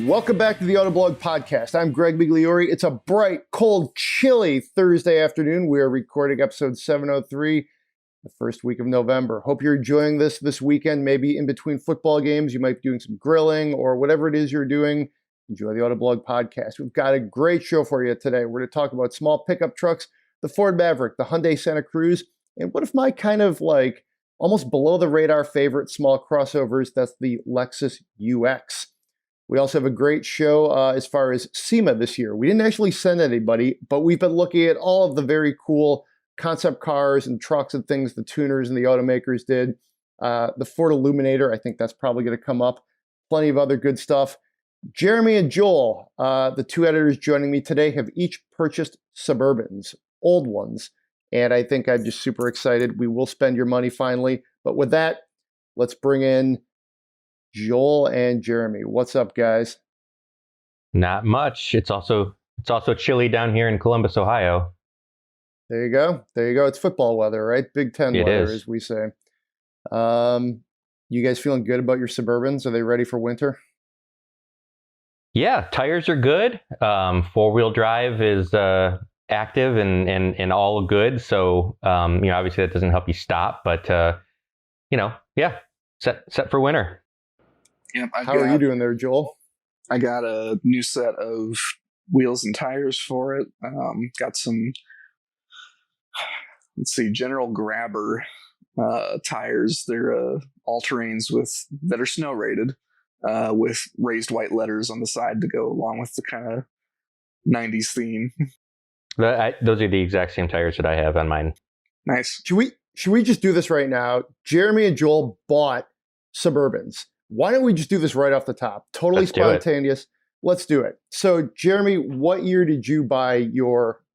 Welcome back to the Autoblog podcast. I'm Greg Migliore. It's a bright, cold, chilly Thursday afternoon. We are recording episode 703, the first week of November. Hope you're enjoying this weekend. Maybe in between football games, you might be doing some grilling or whatever it is you're doing. Enjoy the Autoblog podcast. We've got a great show for you today. We're going to talk about small pickup trucks, the Ford Maverick, the Hyundai Santa Cruz, and what if my kind of like almost below the radar favorite small crossovers, that's the Lexus UX. We also have a great show as far as SEMA this year. We didn't actually send anybody, but we've been looking at all of the very cool concept cars and trucks and things the tuners and the automakers did. The Ford Illuminator, I think that's probably going to come up. Plenty of other good stuff. Jeremy and Joel, the two editors joining me today, have each purchased Suburbans, old ones. And I think I'm just super excited. We will spend your money finally. But with that, let's bring in Joel and Jeremy. What's up, guys? Not much. It's also chilly down here in Columbus, Ohio. There you go. There you go. It's football weather, right? Big Ten weather, as we say. You guys feeling good about your Suburbans? Are they ready for winter? Yeah, tires are good. Four-wheel drive is active and all good. So obviously that doesn't help you stop, but set for winter. Yep, How are you doing there, Joel? I got a new set of wheels and tires for it. Got some, General Grabber tires. They're all-terrains that are snow rated, with raised white letters on the side to go along with the kind of 90s theme. Those are the exact same tires that I have on mine. Nice. Should we just do this right now? Jeremy and Joel bought Suburbans. Why don't we just do this right off the top? Totally spontaneous. Let's do it. So, Jeremy, what year did you buy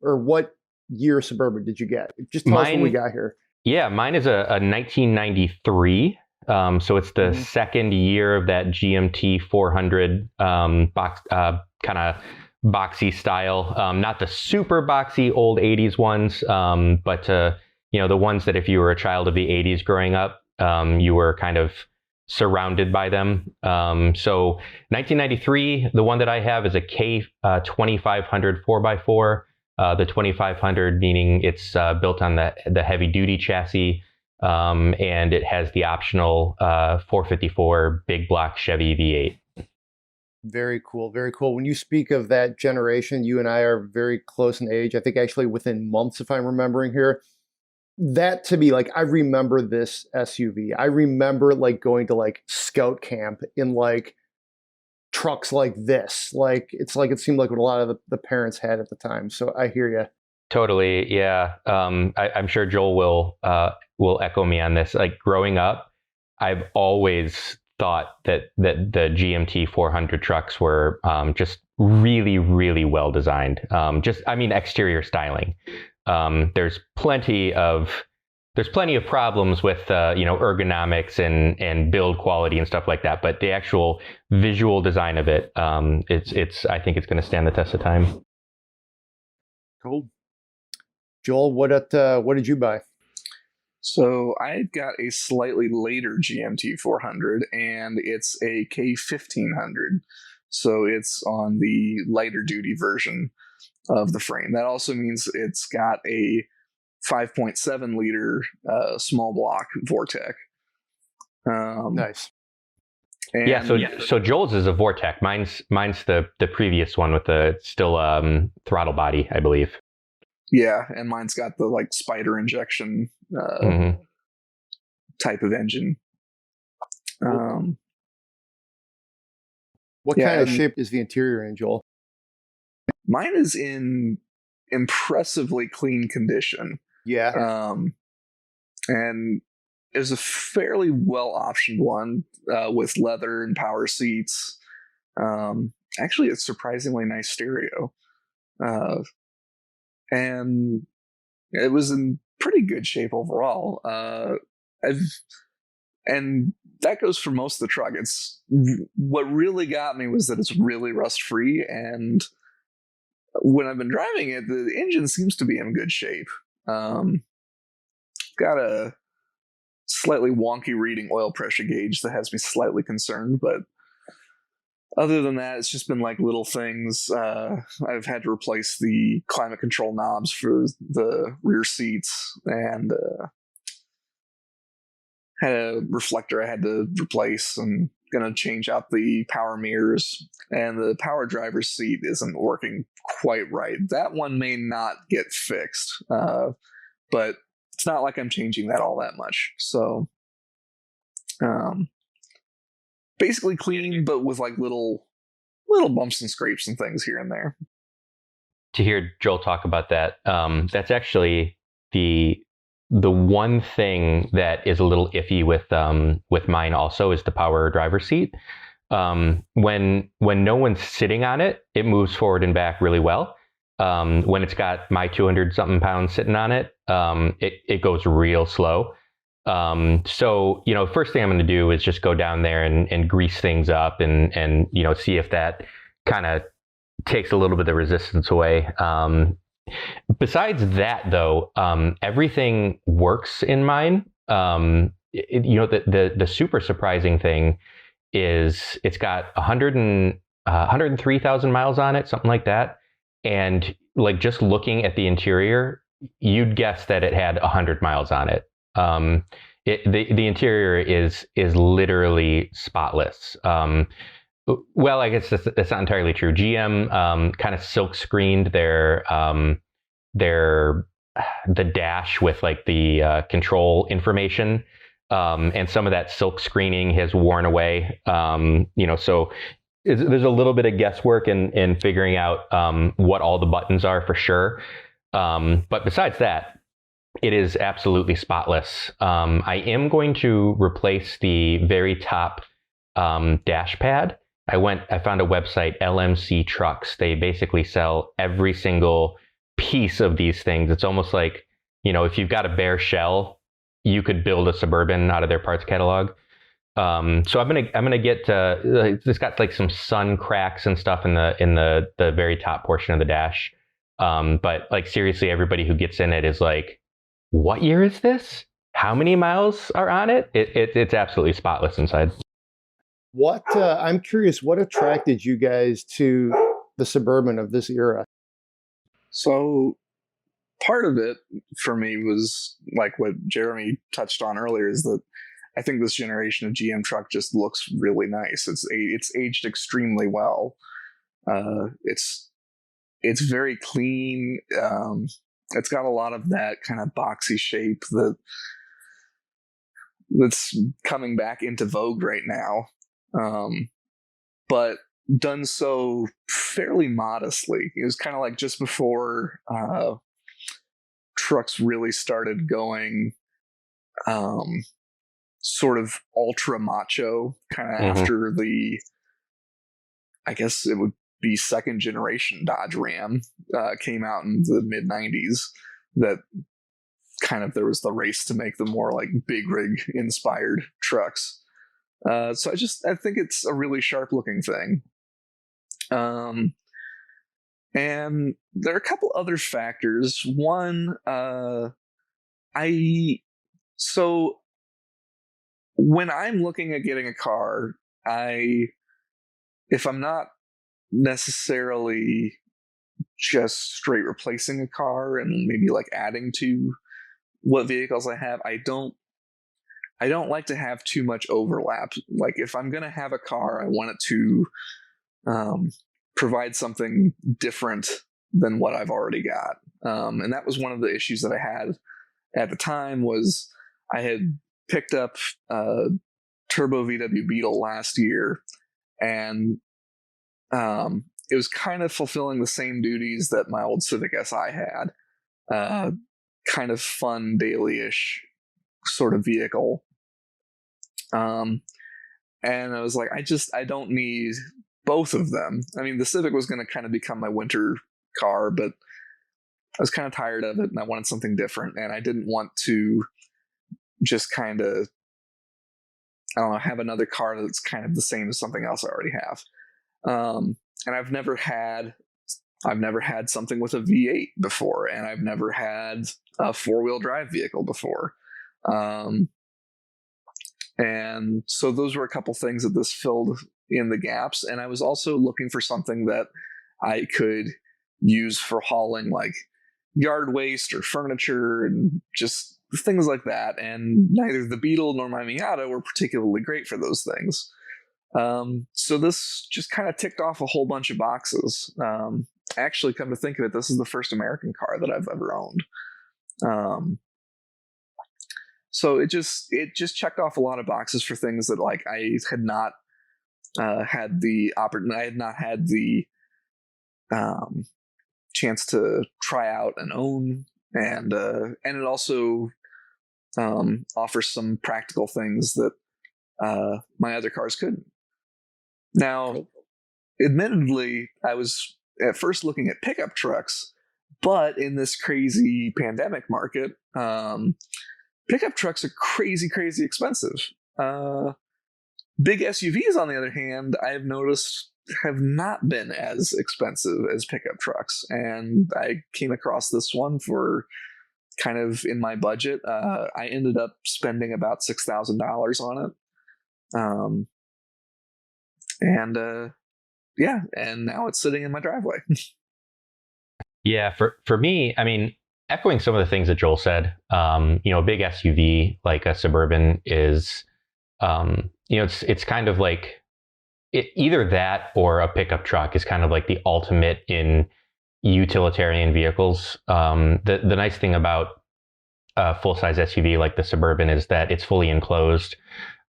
what year Suburban did you get? Just tell us what we got here. Yeah, mine is a 1993. So it's the second year of that GMT 400 box, kind of boxy style. Not the super boxy old 80s ones, but the ones that if you were a child of the 80s growing up, you were kind of surrounded by them. So 1993, the one that I have is a K2500 4x4. The 2500 meaning it's built on the heavy duty chassis, and it has the optional 454 big block Chevy V8. Very cool. Very cool. When you speak of that generation, you and I are very close in age. I think actually within months, if I'm remembering here. That to me, like, I remember this SUV. I remember like going to like scout camp in like trucks like this. Like it seemed like what a lot of the parents had at the time. So I hear you. Totally, yeah. I'm sure Joel will echo me on this. Like growing up, I've always thought that the GMT 400 trucks were just really, really well designed. Exterior styling. There's plenty of problems with ergonomics and build quality and stuff like that, but the actual visual design of it, I think it's going to stand the test of time. Cool. Joel, what did you buy? So I got a slightly later GMT 400, and it's a K1500. So it's on the lighter duty version of the frame. That also means it's got a 5.7 liter small block Vortec. Nice. So Joel's is a Vortec. Mine's the previous one with the still throttle body, I believe. Yeah, and mine's got the like spider injection type of engine. What kind of shape is the interior in, Joel? Mine is in impressively clean condition. Yeah. And it was a fairly well optioned one with leather and power seats. Actually, a surprisingly nice stereo. And it was in pretty good shape overall. And that goes for most of the truck. What really got me was that it's really rust free, and when I've been driving it, the engine seems to be in good shape. Got a slightly wonky reading oil pressure gauge that has me slightly concerned, but other than that, it's just been like little things. I've had to replace the climate control knobs for the rear seats, and had a reflector I had to replace, and gonna change out the power mirrors, and the power driver's seat isn't working quite right. That one may not get fixed, but it's not like I'm changing that all that much. So basically cleaning, but with like little bumps and scrapes and things here and there. To hear Joel talk about that, that's actually the one thing that is a little iffy with mine also is the power driver's seat. When no one's sitting on it, it moves forward and back really well. When it's got my 200 something pounds sitting on it, it goes real slow. So, first thing I'm going to do is just go down there and grease things up and see if that kind of takes a little bit of resistance away. Besides that, though, everything works in mine. The super surprising thing is it's got 103,000 miles on it, something like that. And like just looking at the interior, you'd guess that it had 100 miles on it. The interior is literally spotless. Well, I guess that's not entirely true. GM kind of silk screened the dash with like the control information, and some of that silk screening has worn away. So there's a little bit of guesswork in figuring out what all the buttons are for sure. But besides that, it is absolutely spotless. I am going to replace the very top dash pad. I found a website, LMC Trucks. They basically sell every single piece of these things. It's almost like, if you've got a bare shell, you could build a Suburban out of their parts catalog. So I'm gonna get it's got like some sun cracks and stuff in the very top portion of the dash. But like seriously, everybody who gets in it is like, what year is this? How many miles are on it? It's absolutely spotless inside. I'm curious, what attracted you guys to the Suburban of this era? So part of it for me was like what Jeremy touched on earlier, is that I think this generation of GM truck just looks really nice. It's aged extremely well. It's very clean. It's got a lot of that kind of boxy shape that's coming back into vogue right now. But done so fairly modestly. It was kind of like just before trucks really started going sort of ultra macho, kind of after I guess it would be second generation Dodge Ram came out in the mid 90s. That kind of, there was the race to make the more like big rig inspired trucks. So I think it's a really sharp looking thing. And there are a couple other factors. One, so when I'm looking at getting a car, if I'm not necessarily just straight replacing a car and maybe like adding to what vehicles I have, I don't like to have too much overlap. Like if I'm going to have a car, I want it to provide something different than what I've already got. And that was one of the issues that I had at the time. Was I had picked up a Turbo VW Beetle last year, and it was kind of fulfilling the same duties that my old Civic Si had. Kind of fun, daily-ish sort of vehicle. And I was like, I don't need both of them. I mean, the Civic was going to kind of become my winter car, but I was kind of tired of it and I wanted something different. And I didn't want to just kind of, I don't know, have another car that's kind of the same as something else I already have. And I've never had something with a V8 before, and I've never had a four-wheel drive vehicle before. And so those were a couple things that this filled in the gaps. And I was also looking for something that I could use for hauling like yard waste or furniture and just things like that. And neither the Beetle nor my Miata were particularly great for those things. So this just kind of ticked off a whole bunch of boxes. Actually, come to think of it, this is the first American car that I've ever owned. So it just checked off a lot of boxes for things that like I had not had the chance to try out and own, and it also offers some practical things that my other cars couldn't. Now, admittedly, I was at first looking at pickup trucks, but in this crazy pandemic market, pickup trucks are crazy expensive. Big SUVs, on the other hand, I've noticed have not been as expensive as pickup trucks. And I came across this one for kind of in my budget. I ended up spending about $6,000 on it. And now it's sitting in my driveway. Yeah, for me, I mean, echoing some of the things that Joel said, a big SUV like a Suburban is, it's kind of like either that or a pickup truck is kind of like the ultimate in utilitarian vehicles. The nice thing about a full-size SUV like the Suburban is that it's fully enclosed.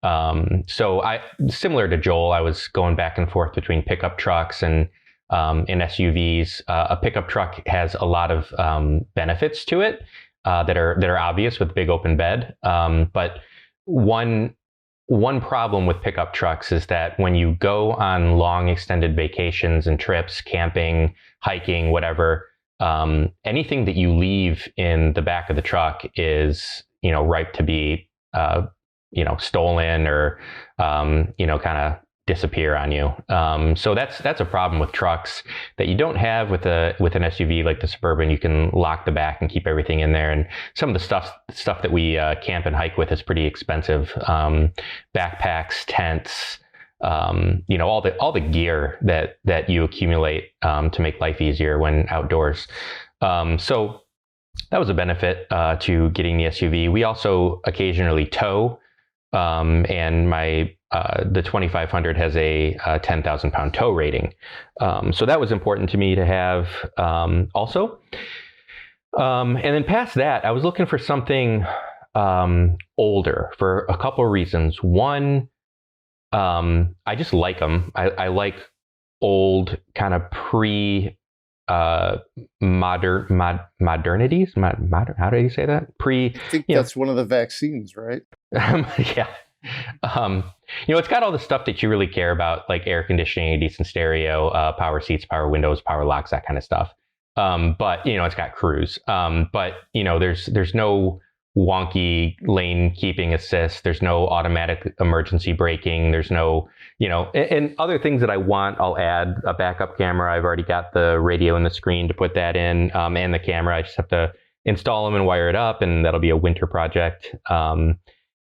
So similar to Joel, I was going back and forth between pickup trucks and SUVs. A pickup truck has a lot of benefits to it that are obvious with big open bed. But one problem with pickup trucks is that when you go on long extended vacations and trips, camping, hiking, whatever, anything that you leave in the back of the truck is, ripe to be, stolen or, kind of disappear on you. So that's a problem with trucks that you don't have with an SUV like the Suburban. You can lock the back and keep everything in there. And some of the stuff that we camp and hike with is pretty expensive. Backpacks, tents, all the gear that you accumulate to make life easier when outdoors. So that was a benefit to getting the SUV. We also occasionally tow. And the 2500 has a 10,000 pound tow rating. So that was important to me to have also. And then past that, I was looking for something older for a couple of reasons. One, I just like them. I like old kind of modernities. How do you say that? I think that's one of the vaccines, right? Yeah. It's got all the stuff that you really care about, like air conditioning, a decent stereo, power seats, power windows, power locks, that kind of stuff. But it's got Cruz. But there's no wonky lane keeping assist. There's no automatic emergency braking. There's no, and other things that I want, I'll add a backup camera. I've already got the radio and the screen to put that in, and the camera. I just have to install them and wire it up, and that'll be a winter project.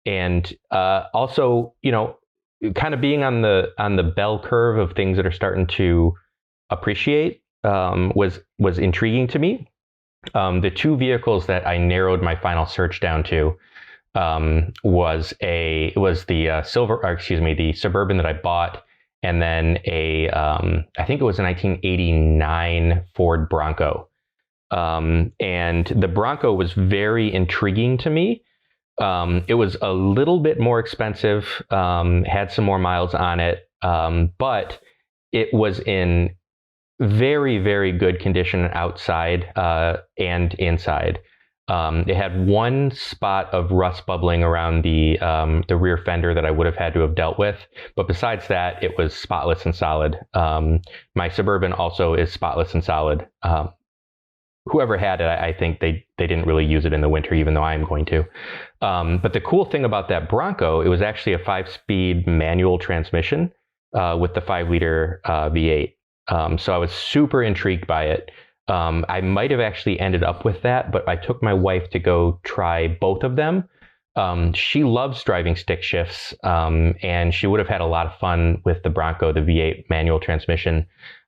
And also, kind of being on the bell curve of things that are starting to appreciate was intriguing to me. The two vehicles that I narrowed my final search down to was the Suburban that I bought, and then I think it was a 1989 Ford Bronco. And the Bronco was very intriguing to me. It was a little bit more expensive, had some more miles on it, but it was in very, very good condition outside and inside. It had one spot of rust bubbling around the rear fender that I would have had to have dealt with, but besides that, it was spotless and solid. My Suburban also is spotless and solid. Whoever had it, I think they didn't really use it in the winter, even though I'm going to. But the cool thing about that Bronco, it was actually a 5-speed manual transmission with the 5-liter V8. So I was super intrigued by it. I might have actually ended up with that, but I took my wife to go try both of them She loves driving stick shifts, and she would have had a lot of fun with the Bronco, the V8 manual transmission.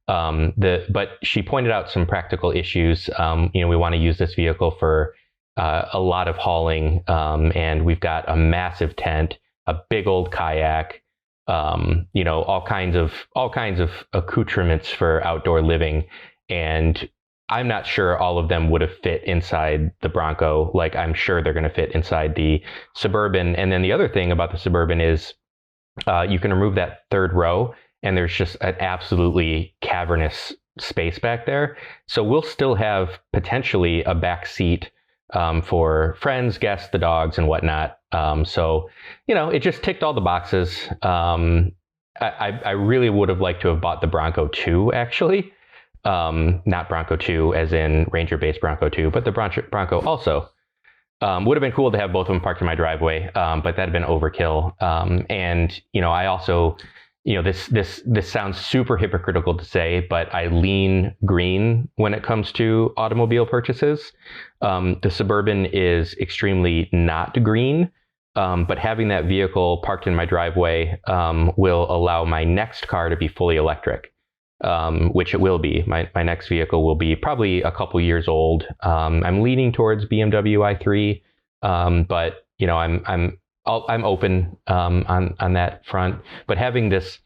But she pointed out some practical issues. We want to use this vehicle for a lot of hauling, and we've got a massive tent, a big old kayak, all kinds of accoutrements for outdoor living, and I'm not sure all of them would have fit inside the Bronco. Like, I'm sure they're going to fit inside the Suburban. And then the other thing about the Suburban is you can remove that third row, and there's just an absolutely cavernous space back there. So we'll still have potentially a back seat for friends, guests, the dogs, and whatnot. So it just ticked all the boxes. I really would have liked to have bought the Bronco 2, actually. Not Bronco 2 as in Ranger-based Bronco 2, but the Bronco also. Would have been cool to have both of them parked in my driveway, but that'd have been overkill. And I also, this sounds super hypocritical to say, but I lean green when it comes to automobile purchases. The Suburban is extremely not green, but having that vehicle parked in my driveway will allow my next car to be fully electric. Which it will be. My next vehicle will be probably a couple years old. I'm leaning towards BMW i3, but I'm open on that front. But having this,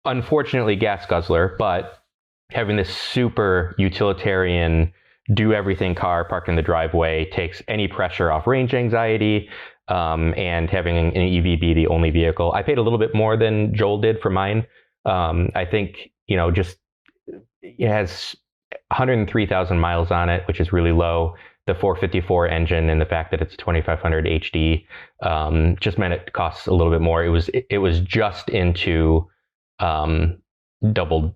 unfortunately gas guzzler, but having this super utilitarian, do everything car parked in the driveway takes any pressure off range anxiety. And having an EV be the only vehicle, I paid a little bit more than Joel did for mine. I think, just it has 103,000 miles on it, which is really low. The 454 engine and the fact that it's 2500 HD just meant it costs a little bit more. It was just into double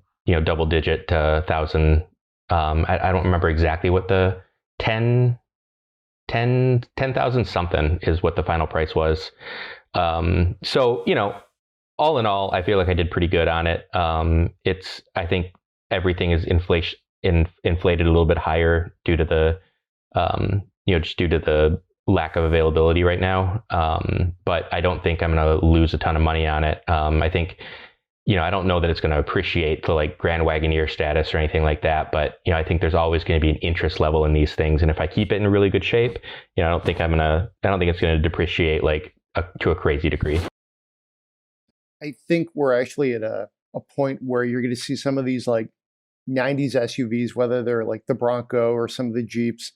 digit thousand. I don't remember exactly what the 10,000 something is what the final price was. So, all in all, I feel like I did pretty good on it. I think everything is inflated a little bit higher due to the, just due to the lack of availability right now. But I don't think I'm going to lose a ton of money on it. I think, I don't know that it's going to appreciate the like Grand Wagoneer status or anything like that. But, I think there's always going to be an interest level in these things. And if I keep it in really good shape, I don't think it's going to depreciate to a crazy degree. I think we're actually at a point where you're going to see some of these like 90s SUVs, whether they're like the Bronco or some of the Jeeps,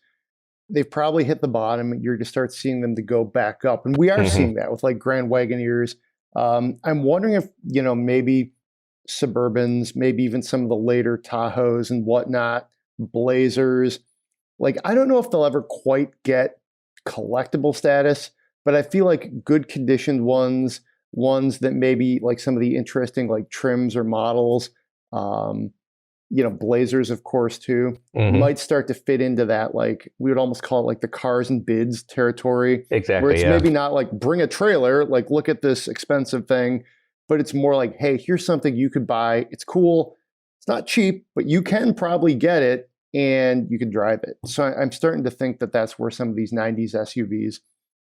they've probably hit the bottom, and you're going to start seeing them to go back up. And we are seeing that with like Grand Wagoneers. I'm wondering if, maybe Suburbans, maybe even some of the later Tahoes and whatnot, Blazers, like, I don't know if they'll ever quite get collectible status, but I feel like good conditioned ones that maybe like some of the interesting like trims or models, Blazers, of course, too, might start to fit into that. Like, we would almost call it like the cars and bids territory. Exactly. Where it's maybe not like bring a trailer, like look at this expensive thing, but it's more like, hey, here's something you could buy. It's cool. It's not cheap, but you can probably get it and you can drive it. So I'm starting to think that that's where some of these 90s SUVs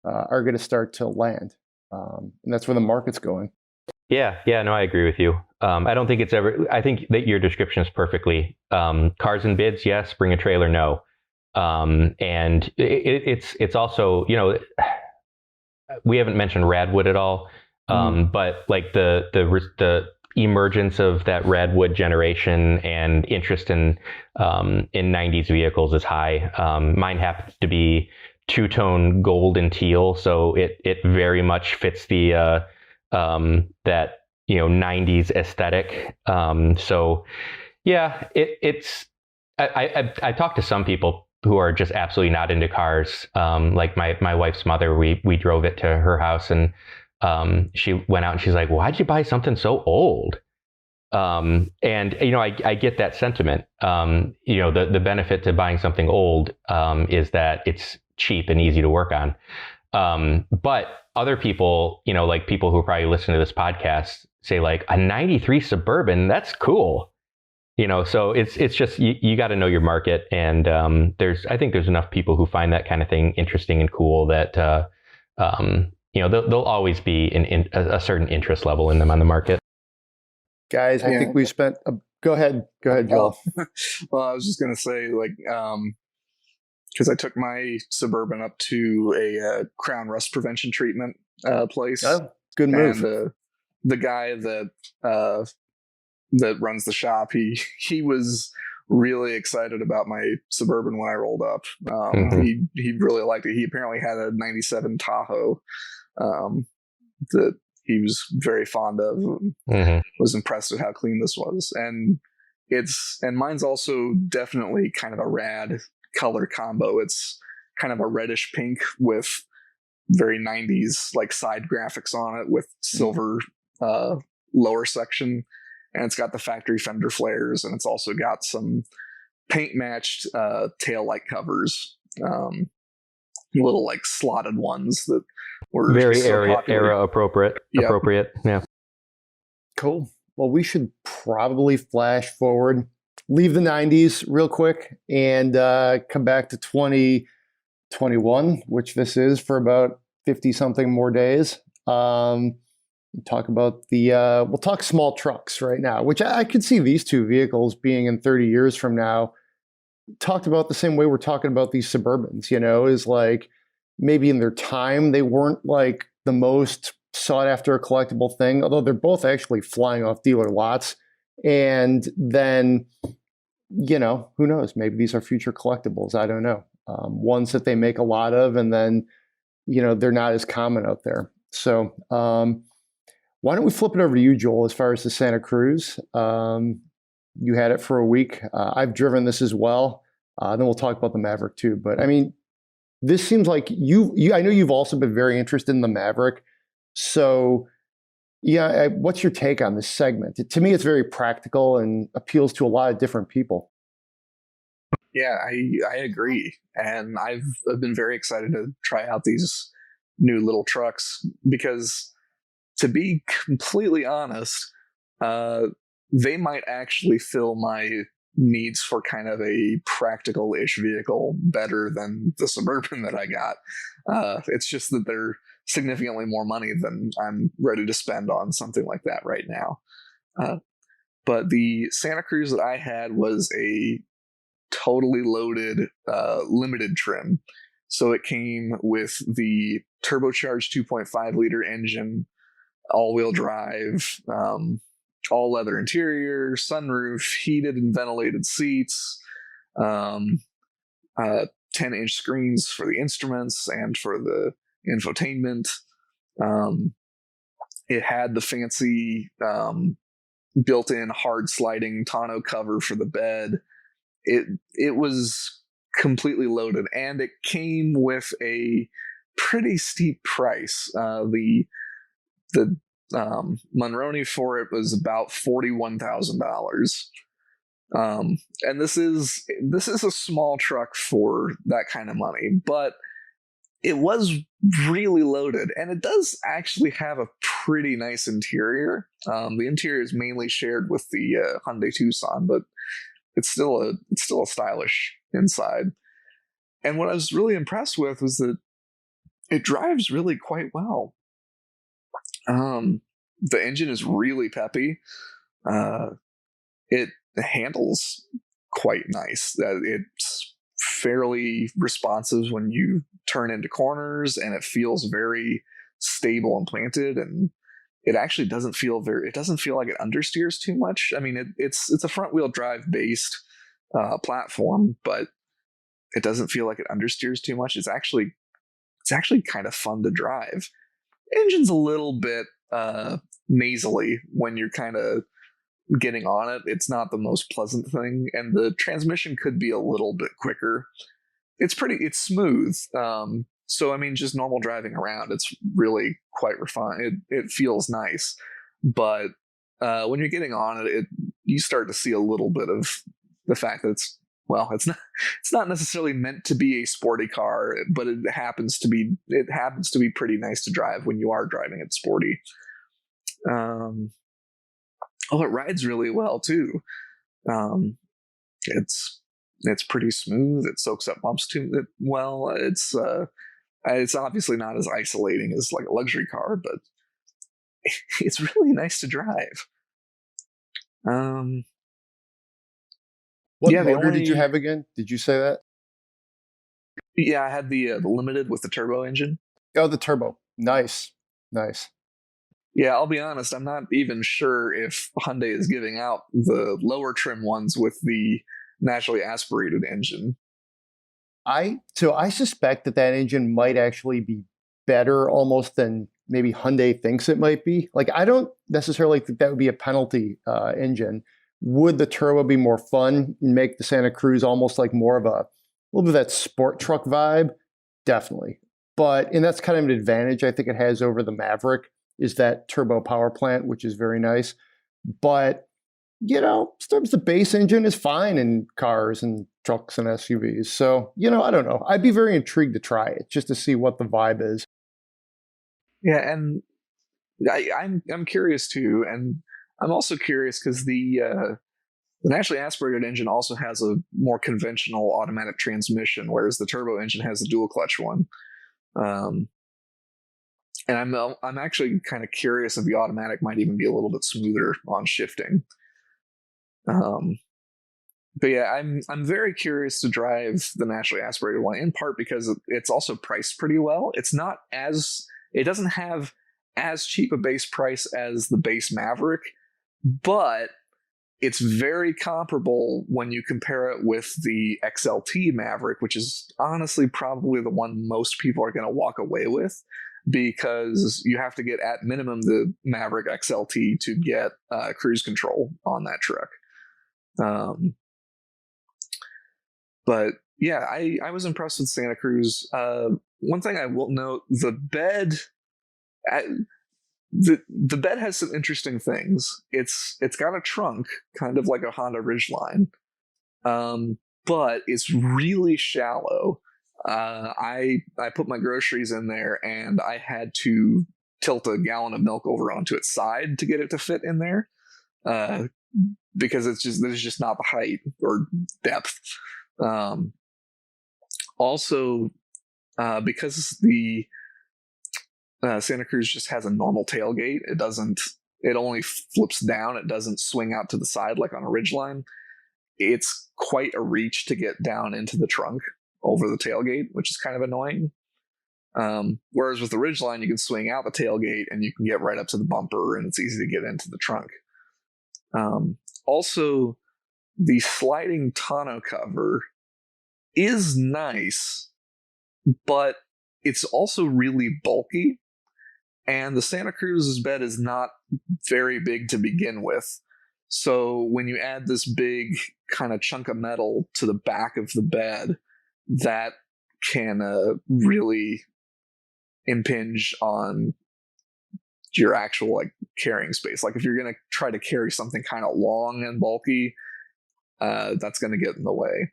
are going to start to land. And that's where the market's going. Yeah, no, I agree with you. I don't think I think that your description is perfectly. Cars and bids, yes. Bring a trailer, no. And it's also, we haven't mentioned Radwood at all. But like the emergence of that Radwood generation and interest in 90s vehicles is high. Mine happens to be two-tone gold and teal, so it very much fits the that 90s aesthetic. So yeah, it's I talked to some people who are just absolutely not into cars. Like my wife's mother, we drove it to her house, and she went out and she's like, "Why'd you buy something so old?" And I get that sentiment. The benefit to buying something old is that it's cheap and easy to work on. But other people, like people who are probably listening to this podcast, say like a 93 Suburban, that's cool. So it's just you got to know your market, and I think there's enough people who find that kind of thing interesting and cool that there'll always be a certain interest level in them on the market. Guys, I think we spent. Go ahead, Joel. Well, I was just gonna say, because I took my Suburban up to a crown rust prevention treatment place. Oh, good move. And the guy that runs the shop, he was really excited about my Suburban when I rolled up. He really liked it. He apparently had a '97 Tahoe that he was very fond of. Was impressed with how clean this was, and mine's also definitely kind of a rad color combo. It's kind of a reddish pink with very 90s like side graphics on it with silver lower section, and it's got the factory fender flares, and it's also got some paint matched tail light covers, little like slotted ones that were very era appropriate. Yeah. Cool. Well, we should probably flash forward, leave the 90s real quick, and come back to 2021, which this is for about 50 something more days. Talk about we'll talk small trucks right now, which I could see these two vehicles being in 30 years from now talked about the same way we're talking about these Suburbans, is like maybe in their time, they weren't like the most sought after collectible thing, although they're both actually flying off dealer lots. And then, who knows, maybe these are future collectibles. I don't know. Ones that they make a lot of, and then, they're not as common out there. So, why don't we flip it over to you, Joel, as far as the Santa Cruz? You had it for a week. I've driven this as well. Then we'll talk about the Maverick too. But I mean, this seems like I know you've also been very interested in the Maverick. So yeah, what's your take on this segment? To me, it's very practical and appeals to a lot of different people. Yeah, I agree. And I've been very excited to try out these new little trucks because, to be completely honest, they might actually fill my needs for kind of a practical-ish vehicle better than the Suburban that I got. It's just that they're significantly more money than I'm ready to spend on something like that right now. But the Santa Cruz that I had was a totally loaded limited trim. So it came with the turbocharged 2.5 liter engine, all-wheel drive, all leather interior, sunroof, heated and ventilated seats, 10-inch screens for the instruments and for the infotainment. It had the fancy built-in hard sliding tonneau cover for the bed. It was completely loaded, and it came with a pretty steep price. The Monroney for it was about $41,000. And this is a small truck for that kind of money, but it was really loaded, and it does actually have a pretty nice interior. The interior is mainly shared with the Hyundai Tucson, but it's still a stylish inside. And what I was really impressed with was that it drives really quite well. The engine is really peppy. It handles quite nice. It's fairly responsive when you turn into corners, and it feels very stable and planted, and it actually doesn't feel like it understeers too much. I mean, it's a front wheel drive based platform, but it doesn't feel like it understeers too much. It's actually kind of fun to drive. Engine's a little bit nasally when you're kind of getting on it. It's not the most pleasant thing, and the transmission could be a little bit quicker. It's smooth. So I mean, just normal driving around, it's really quite refined. It feels nice, but when you're getting on it, you start to see a little bit of the fact that it's not necessarily meant to be a sporty car, but it happens to be pretty nice to drive when you are driving it sporty. It rides really well too. It's pretty smooth. It soaks up bumps too well. It's obviously not as isolating as like a luxury car, but it's really nice to drive. What motor did you have again? Did you say that? Yeah, I had the Limited with the turbo engine. Oh, the turbo. Nice. Yeah, I'll be honest, I'm not even sure if Hyundai is giving out the lower trim ones with the naturally aspirated engine. I suspect that engine might actually be better almost than maybe Hyundai thinks it might be. Like, I don't necessarily think that would be a penalty engine. Would the turbo be more fun and make the Santa Cruz almost like more of a little bit of that sport truck vibe? Definitely. And that's kind of an advantage I think it has over the Maverick, is that turbo power plant, which is very nice. But, sometimes the base engine is fine in cars and trucks and SUVs. So, I don't know. I'd be very intrigued to try it just to see what the vibe is. Yeah, and I'm curious too, and I'm also curious because the naturally aspirated engine also has a more conventional automatic transmission, whereas the turbo engine has a dual clutch one. And I'm actually kind of curious if the automatic might even be a little bit smoother on shifting. But yeah, I'm very curious to drive the naturally aspirated one, in part because it's also priced pretty well. It doesn't have as cheap a base price as the base Maverick, but it's very comparable when you compare it with the XLT Maverick, which is honestly probably the one most people are going to walk away with, because you have to get at minimum the Maverick XLT to get cruise control on that truck. But yeah, I was impressed with Santa Cruz. One thing I will note, the bed has some interesting things. It's got a trunk, kind of like a Honda Ridgeline, but it's really shallow. I put my groceries in there, and I had to tilt a gallon of milk over onto its side to get it to fit in there, because there's just not the height or depth. Also, because the Santa Cruz just has a normal tailgate, it only flips down. It doesn't swing out to the side like on a Ridgeline. It's quite a reach to get down into the trunk over the tailgate, which is kind of annoying. Whereas with the Ridgeline, you can swing out the tailgate and you can get right up to the bumper, and it's easy to get into the trunk. Also, the sliding tonneau cover is nice, but it's also really bulky, and the Santa Cruz's bed is not very big to begin with. So when you add this big kind of chunk of metal to the back of the bed, that can really impinge on your actual carrying space. Like if you're going to try to carry something kind of long and bulky, that's going to get in the way.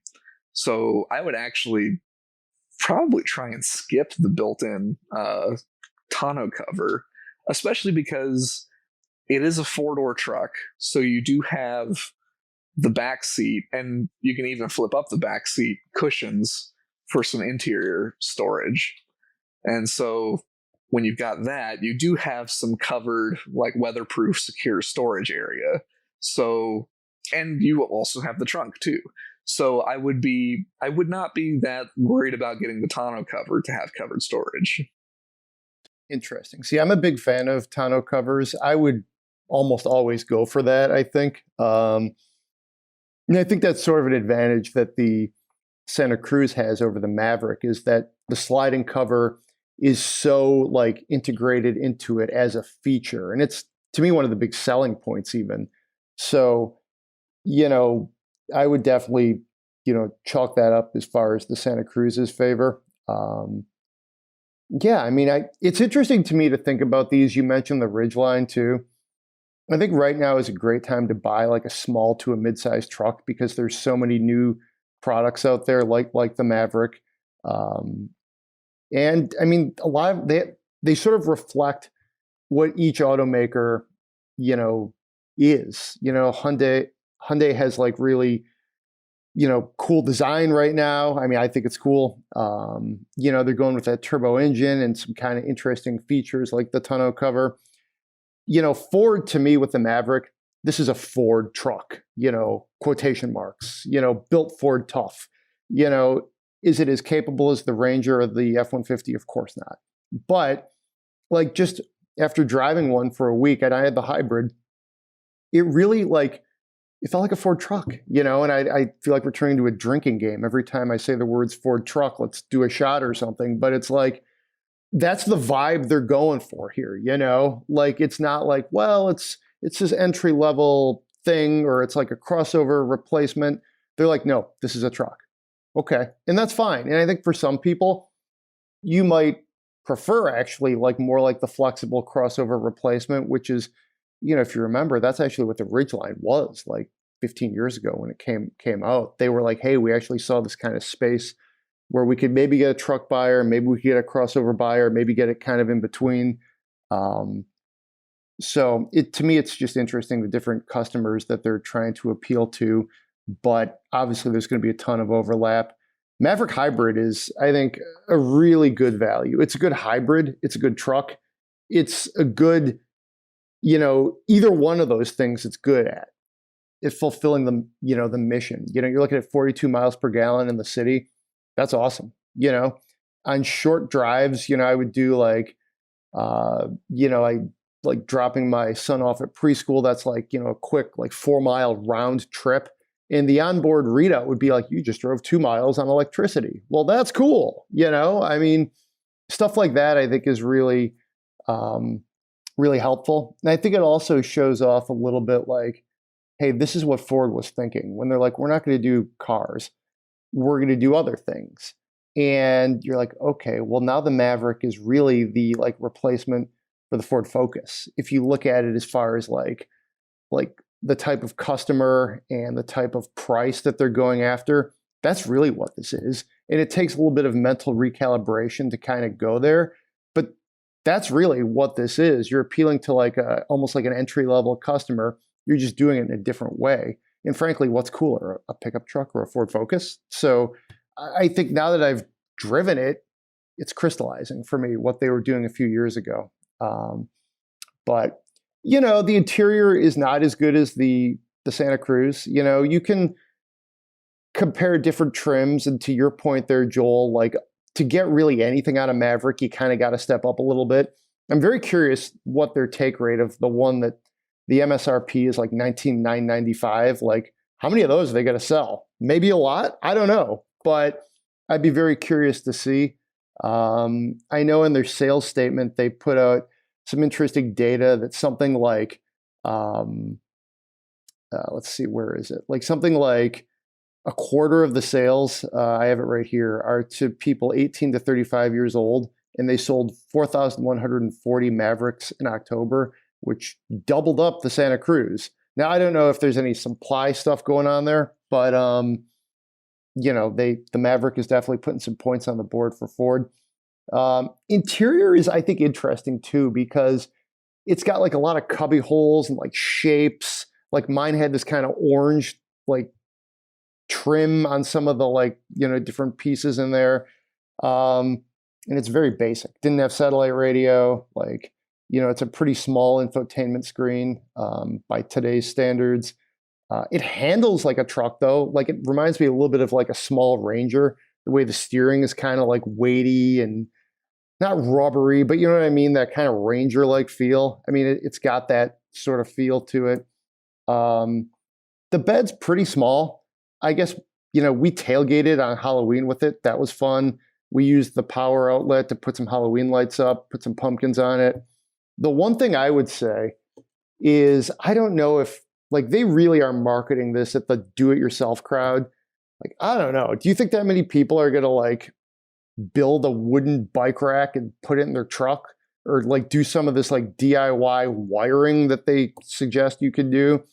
So I would actually probably try and skip the built-in tonneau cover, especially because it is a four-door truck. So you do have the back seat, and you can even flip up the back seat cushions for some interior storage. And so when you've got that, you do have some covered, weatherproof, secure storage area. So, and you also have the trunk too. So I would not be that worried about getting the tonneau cover to have covered storage. Interesting. See, I'm a big fan of tonneau covers. I would almost always go for that, I think. And I think that's sort of an advantage that the Santa Cruz has over the Maverick, is that the sliding cover is so integrated into it as a feature. And it's, to me, one of the big selling points even. So, I would definitely, chalk that up as far as the Santa Cruz's favor. Yeah, I mean, it's interesting to me to think about these. You mentioned the Ridgeline too. I think right now is a great time to buy a small to a mid-sized truck, because there's so many new products out there like the Maverick. And I mean, a lot of they sort of reflect what each automaker, is. Hyundai has like really, cool design right now. I mean, I think it's cool. They're going with that turbo engine and some kind of interesting features like the tonneau cover. Ford, to me, with the Maverick, this is a Ford truck, quotation marks, built Ford tough. Is it as capable as the Ranger or the F-150? Of course not. But like just after driving one for a week, and I had the hybrid, it really it felt like a Ford truck, and I feel like we're turning to a drinking game. Every time I say the words Ford truck, let's do a shot or something. But it's like, that's the vibe they're going for here, Like, it's not like, well, it's this entry level thing, or it's like a crossover replacement. They're like, no, this is a truck. Okay. And that's fine. And I think for some people, you might prefer actually like more like the flexible crossover replacement, which is, if you remember, that's actually what the Ridgeline was like 15 years ago when it came out. They were like, hey, we actually saw this kind of space where we could maybe get a truck buyer, maybe we could get a crossover buyer, maybe get it kind of in between. So to me, it's just interesting, the different customers that they're trying to appeal to, but obviously there's going to be a ton of overlap. Maverick Hybrid is, I think, a really good value. It's a good hybrid. It's a good truck. It's a good, either one of those things it's good at. It's fulfilling the mission. You're looking at 42 miles per gallon in the city. That's awesome. On short drives, I would do like, I like dropping my son off at preschool. That's like, a quick like 4-mile round trip. And the onboard readout would be like, you just drove 2 miles on electricity. Well, that's cool. I mean, stuff like that, I think is really, really helpful. And I think it also shows off a little bit like, hey, this is what Ford was thinking when they're like, we're not going to do cars. We're going to do other things. And you're like, okay, well, now the Maverick is really the like replacement for the Ford Focus. If you look at it as far as like the type of customer and the type of price that they're going after, that's really what this is. And it takes a little bit of mental recalibration to kind of go there. But that's really what this is. You're appealing to like almost like an entry-level customer. You're just doing it in a different way. And frankly, what's cooler, a pickup truck or a Ford Focus? So I think now that I've driven it, it's crystallizing for me what they were doing a few years ago. But the interior is not as good as the Santa Cruz. You can compare different trims, and to your point there, Joel, like to get really anything out of Maverick, you kind of got to step up a little bit. I'm very curious what their take rate of the one that the MSRP is like $19,995. Like, how many of those are they going to sell? Maybe a lot. I don't know, but I'd be very curious to see. I know in their sales statement they put out some interesting data that something like, let's see, where is it? Like something like a quarter of the sales, I have it right here, are to people 18 to 35 years old, and they sold 4,140 Mavericks in October, which doubled up the Santa Cruz. Now, I don't know if there's any supply stuff going on there, but the Maverick is definitely putting some points on the board for Ford. Interior is, I think, interesting too, because it's got like a lot of cubby holes and like shapes. Like mine had this kind of orange like trim on some of the like, different pieces in there. And it's very basic. Didn't have satellite radio. Like, it's a pretty small infotainment screen by today's standards. It handles like a truck though. Like it reminds me a little bit of like a small Ranger. The way the steering is kind of like weighty and not rubbery, but you know what I mean? That kind of Ranger-like feel. I mean, it's got that sort of feel to it. The bed's pretty small. I guess, we tailgated on Halloween with it. That was fun. We used the power outlet to put some Halloween lights up, put some pumpkins on it. The one thing I would say is I don't know if like they really are marketing this at the do-it-yourself crowd. Like, I don't know. Do you think that many people are going to like build a wooden bike rack and put it in their truck, or like do some of this like DIY wiring that they suggest you could do?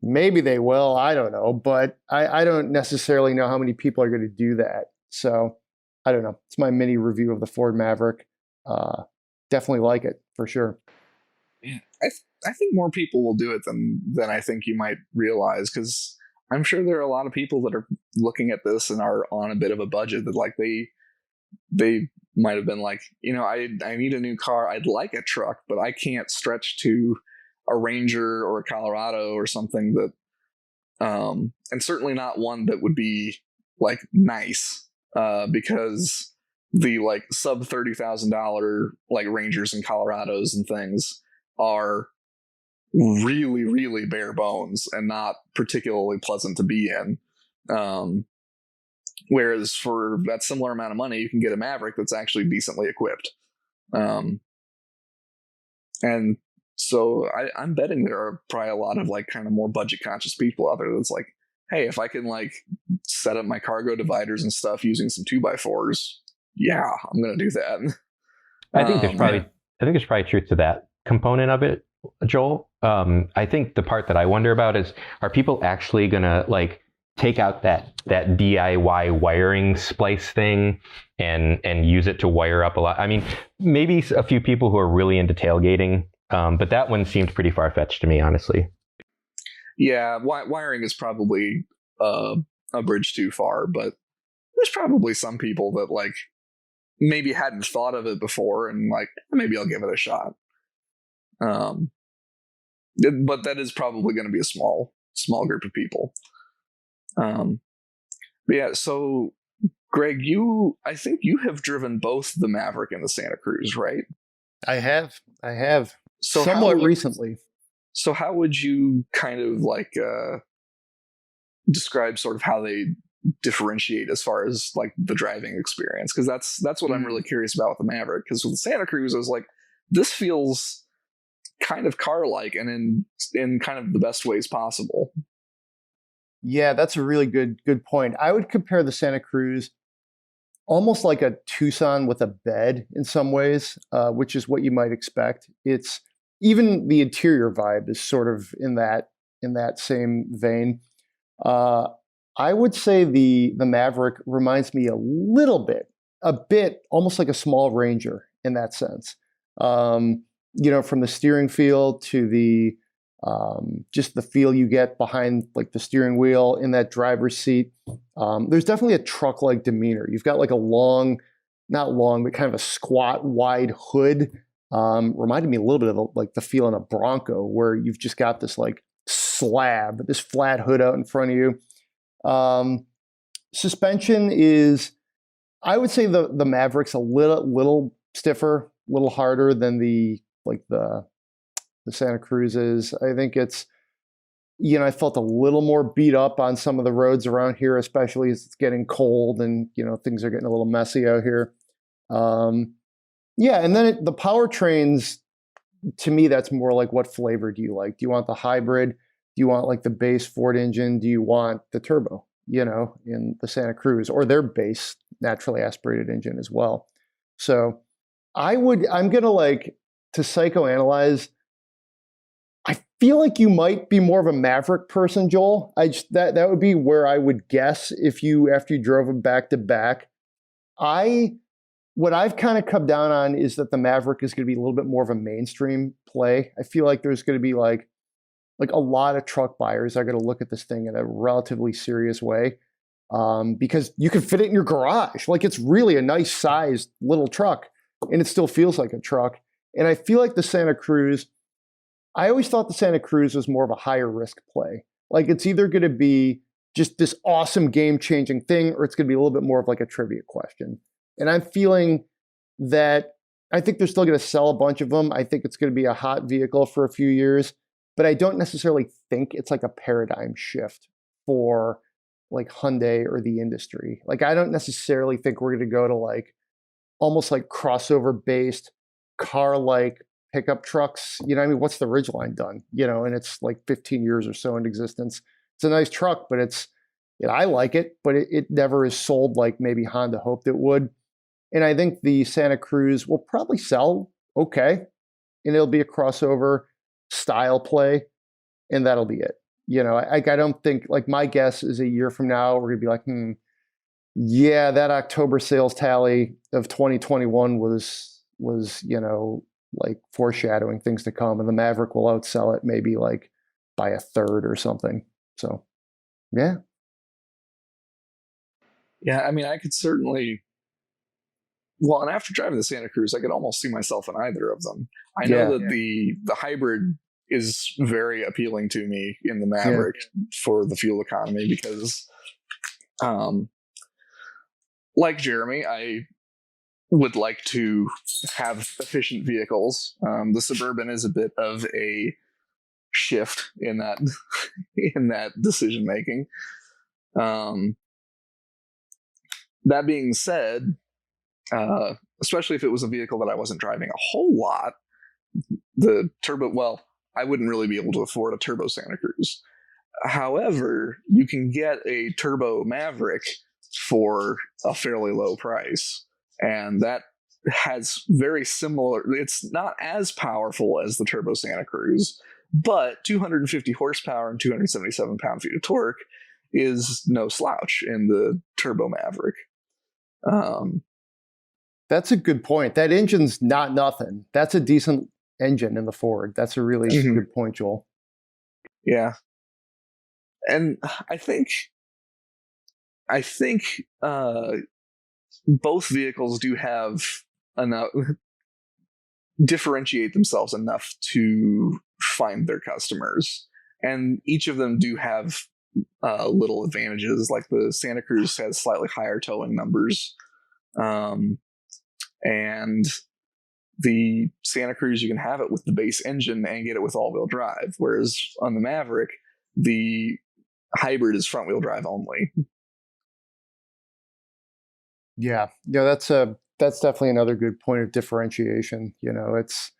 Maybe they will. I don't know. But I don't necessarily know how many people are going to do that. So I don't know. It's my mini review of the Ford Maverick. Definitely like it for sure. Yeah. I think more people will do it than I think you might realize, because I'm sure there are a lot of people that are looking at this and are on a bit of a budget that like they might have been like, I need a new car. I'd like a truck, but I can't stretch to a Ranger or a Colorado or something that, and certainly not one that would be like nice, because the like sub $30,000 like Rangers and Colorados and things are really, really bare bones and not particularly pleasant to be in. Whereas for that similar amount of money, you can get a Maverick that's actually decently equipped. And so I'm betting there are probably a lot of like kind of more budget conscious people out there that's like, hey, if I can like set up my cargo dividers and stuff using some 2x4s, yeah, I'm going to do that. I think there's probably truth to that component of it, Joel. I think the part that I wonder about is, are people actually going to like take out that DIY wiring splice thing and use it to wire up a lot? I mean, maybe a few people who are really into tailgating, but that one seemed pretty far-fetched to me, honestly. Yeah, wiring is probably a bridge too far, but there's probably some people that like maybe hadn't thought of it before and like, maybe I'll give it a shot. But that is probably going to be a small group of people. But yeah, so Greg, I think you have driven both the Maverick and the Santa Cruz, right? I have. So somewhat recently. So how would you kind of like describe sort of how they differentiate as far as like the driving experience? Because that's what I'm really curious about with the Maverick. Because with the Santa Cruz, I was like, this feels kind of car-like and in kind of the best ways possible. Yeah, that's a really good point. I would compare the Santa Cruz almost like a Tucson with a bed in some ways, which is what you might expect. It's even the interior vibe is sort of in that same vein. I would say the Maverick reminds me a bit, almost like a small Ranger in that sense. From the steering feel to the just the feel you get behind like the steering wheel in that driver's seat. There's definitely a truck-like demeanor. You've got like a not long, but kind of a squat, wide hood. Reminded me a little bit of like the feel in a Bronco, where you've just got this like slab, this flat hood out in front of you. Suspension is, I would say the Maverick's a little stiffer, a little harder than the Santa Cruz is. I think it's, I felt a little more beat up on some of the roads around here, especially as it's getting cold and, things are getting a little messy out here. And then the powertrains, to me, that's more like, what flavor do you like? Do you want the hybrid? Do you want like the base Ford engine? Do you want the turbo, in the Santa Cruz, or their base naturally aspirated engine as well? So I'm going to like to psychoanalyze. I feel like you might be more of a Maverick person, Joel. That would be where I would guess after you drove them back to back. What I've kind of come down on is that the Maverick is going to be a little bit more of a mainstream play. I feel like there's going to be like a lot of truck buyers are going to look at this thing in a relatively serious way, because you can fit it in your garage. Like, it's really a nice sized little truck, and it still feels like a truck. And I feel like the Santa Cruz, I always thought the Santa Cruz was more of a higher risk play. Like, it's either going to be just this awesome game changing thing, or it's going to be a little bit more of like a trivia question. And I'm feeling that I think they're still going to sell a bunch of them. I think it's going to be a hot vehicle for a few years, but I don't necessarily think it's like a paradigm shift for like Hyundai or the industry. Like, I don't necessarily think we're going to go to like almost like crossover based car-like pickup trucks. What's the Ridgeline done? And it's like 15 years or so in existence. It's a nice truck, but I like it, but it never is sold like maybe Honda hoped it would. And I think the Santa Cruz will probably sell okay, and it'll be a crossover style play, and that'll be it. I don't think, like, my guess is a year from now, we're going to be like, yeah, that October sales tally of 2021 was like foreshadowing things to come, and the Maverick will outsell it maybe like by a third or something. So, yeah. Yeah, I mean, I could certainly. Well, and after driving the Santa Cruz, I could almost see myself in either of them. I know that the hybrid is very appealing to me in the Maverick for the fuel economy because, like Jeremy, I would like to have efficient vehicles. The Suburban is a bit of a shift in that in that decision making. That being said, especially if it was a vehicle that I wasn't driving a whole lot, the turbo, well, I wouldn't really be able to afford a turbo Santa Cruz. However, you can get a turbo Maverick for a fairly low price, and that has very similar, it's not as powerful as the turbo Santa Cruz, but 250 horsepower and 277 pound-feet of torque is no slouch in the turbo Maverick. That's a good point. That engine's not nothing. That's a decent engine in the Ford. That's a really good point, Joel. Yeah. And I think both vehicles do have enough, differentiate themselves enough to find their customers. And each of them do have little advantages. Like the Santa Cruz has slightly higher towing numbers. And the Santa Cruz, you can have it with the base engine and get it with all-wheel drive. Whereas on the Maverick, the hybrid is front-wheel drive only. Yeah, that's definitely another good point of differentiation. It's,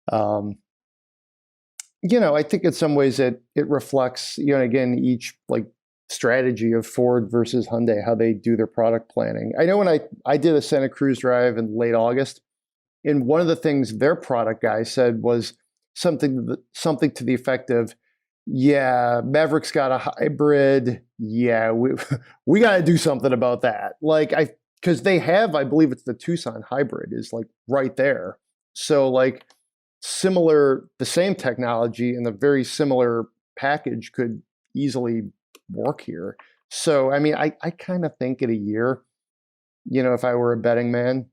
I think in some ways it reflects, again, each like strategy of Ford versus Hyundai, how they do their product planning. I know when I did a Santa Cruz drive in late August, and one of the things their product guy said was something to the effect of, yeah, Maverick's got a hybrid. Yeah, we got to do something about that. Because they have, I believe it's the Tucson hybrid is like right there. So like the same technology and the very similar package could easily work here. So, I mean, I kind of think in a year, if I were a betting man,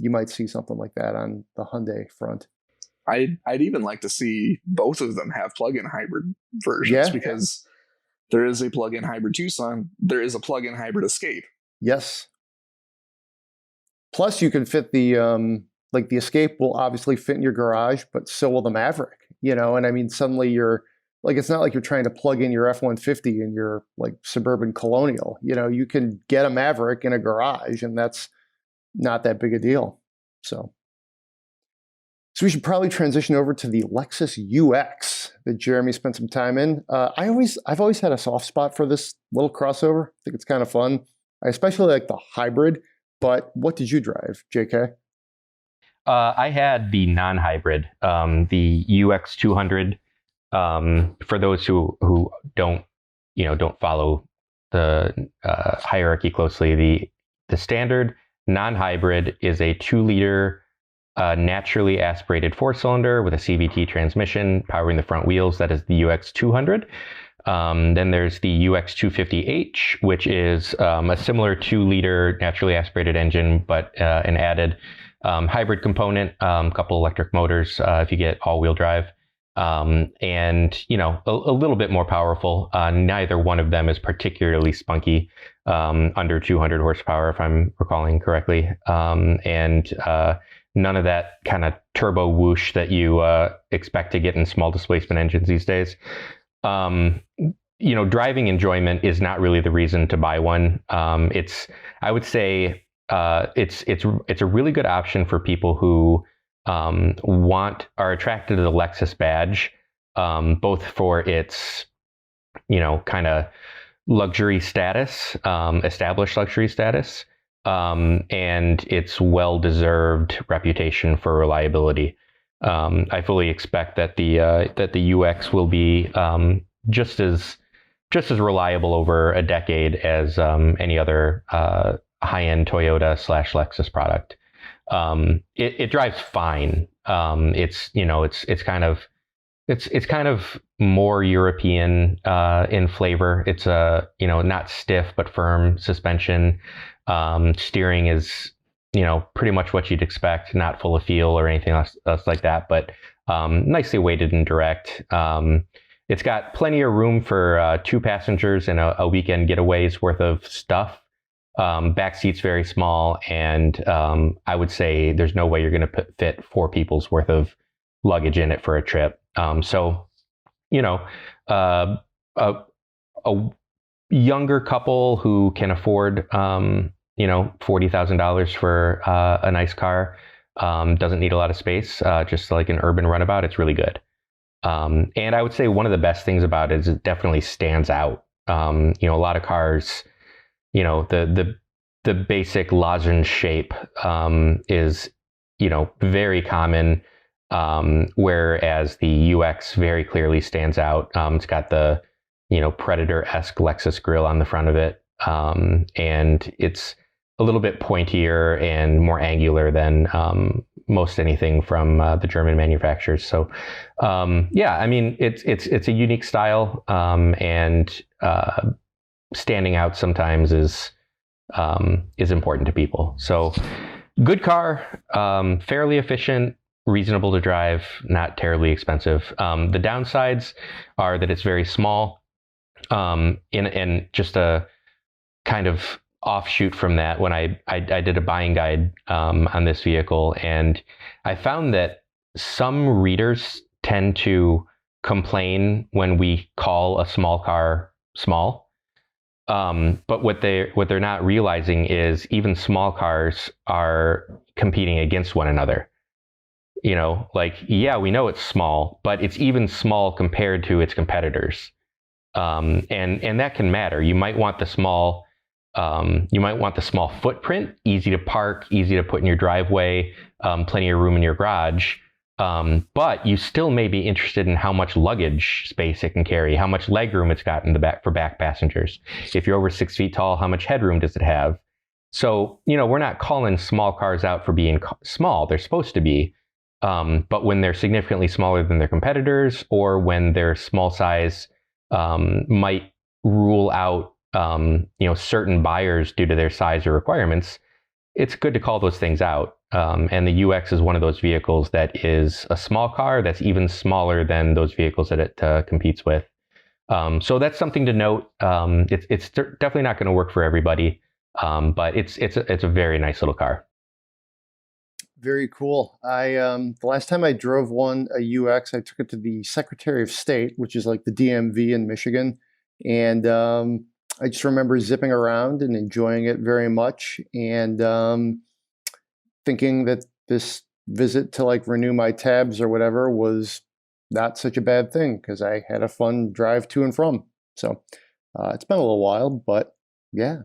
you might see something like that on the Hyundai front. I'd even like to see both of them have plug-in hybrid versions because there is a plug-in hybrid Tucson. There is a plug-in hybrid Escape. Yes. Plus, you can fit the Escape will obviously fit in your garage, but so will the Maverick. And I mean, suddenly you're like, it's not like you're trying to plug in your F-150 in your like Suburban Colonial. You can get a Maverick in a garage, and that's not that big a deal. So we should probably transition over to the Lexus UX that Jeremy spent some time in. I've always had a soft spot for this little crossover. I think it's kind of fun. I especially like the hybrid. But what did you drive, JK? I had the non-hybrid, the UX 200. For those who don't follow the hierarchy closely, the standard non-hybrid is a 2-liter naturally aspirated 4-cylinder with a CVT transmission powering the front wheels. That is the UX 200. Then there's the UX 250H, which is a similar 2-liter naturally aspirated engine, but an added hybrid component, a couple electric motors if you get all-wheel drive, and a little bit more powerful. Neither one of them is particularly spunky, under 200 horsepower, if I'm recalling correctly, and none of that kind of turbo whoosh that you expect to get in small displacement engines these days. Driving enjoyment is not really the reason to buy one. I would say it's a really good option for people who are attracted to the Lexus badge, both for its kind of luxury status, established luxury status, and its well-deserved reputation for reliability. I fully expect that the UX will be just as reliable over a decade as any other high-end Toyota / Lexus product. It drives fine. It's kind of more European in flavor. It's not stiff but firm suspension. Steering is pretty much what you'd expect, not full of feel or anything else like that, but nicely weighted and direct. It's got plenty of room for 2 passengers and a weekend getaway's worth of stuff. Back seat's very small, and I would say there's no way you're going to fit 4 people's worth of luggage in it for a trip. A younger couple who can afford, $40,000 for a nice car, doesn't need a lot of space, just like an urban runabout. It's really good. And I would say one of the best things about it is it definitely stands out. A lot of cars, the basic lozenge shape is, very common. Whereas the UX very clearly stands out. It's got the, Predator-esque Lexus grille on the front of it. And it's a little bit pointier and more angular than most anything from the German manufacturers. So, it's a unique style, and standing out sometimes is important to people. So, good car, fairly efficient, reasonable to drive, not terribly expensive. The downsides are that it's very small. And just a kind of offshoot from that, when I did a buying guide on this vehicle, and I found that some readers tend to complain when we call a small car small. But what they're not realizing is even small cars are competing against one another. We know it's small, but it's even small compared to its competitors. And that can matter. You might want the small footprint, easy to park, easy to put in your driveway, plenty of room in your garage. But you still may be interested in how much luggage space it can carry, how much leg room it's got in the back for back passengers. If you're over 6 feet tall, how much headroom does it have? So, we're not calling small cars out for being small. They're supposed to be. But when they're significantly smaller than their competitors, or when their small size might rule out certain buyers due to their size or requirements, it's good to call those things out. And the UX is one of those vehicles that is a small car that's even smaller than those vehicles that it competes with. So that's something to note. It's definitely not going to work for everybody, but it's a very nice little car. Very cool. The last time I drove a UX, I took it to the Secretary of State, which is like the DMV in Michigan. And I just remember zipping around and enjoying it very much, and thinking that this visit to renew my tabs or whatever was not such a bad thing, because I had a fun drive to and from. So it's been a little while, but yeah.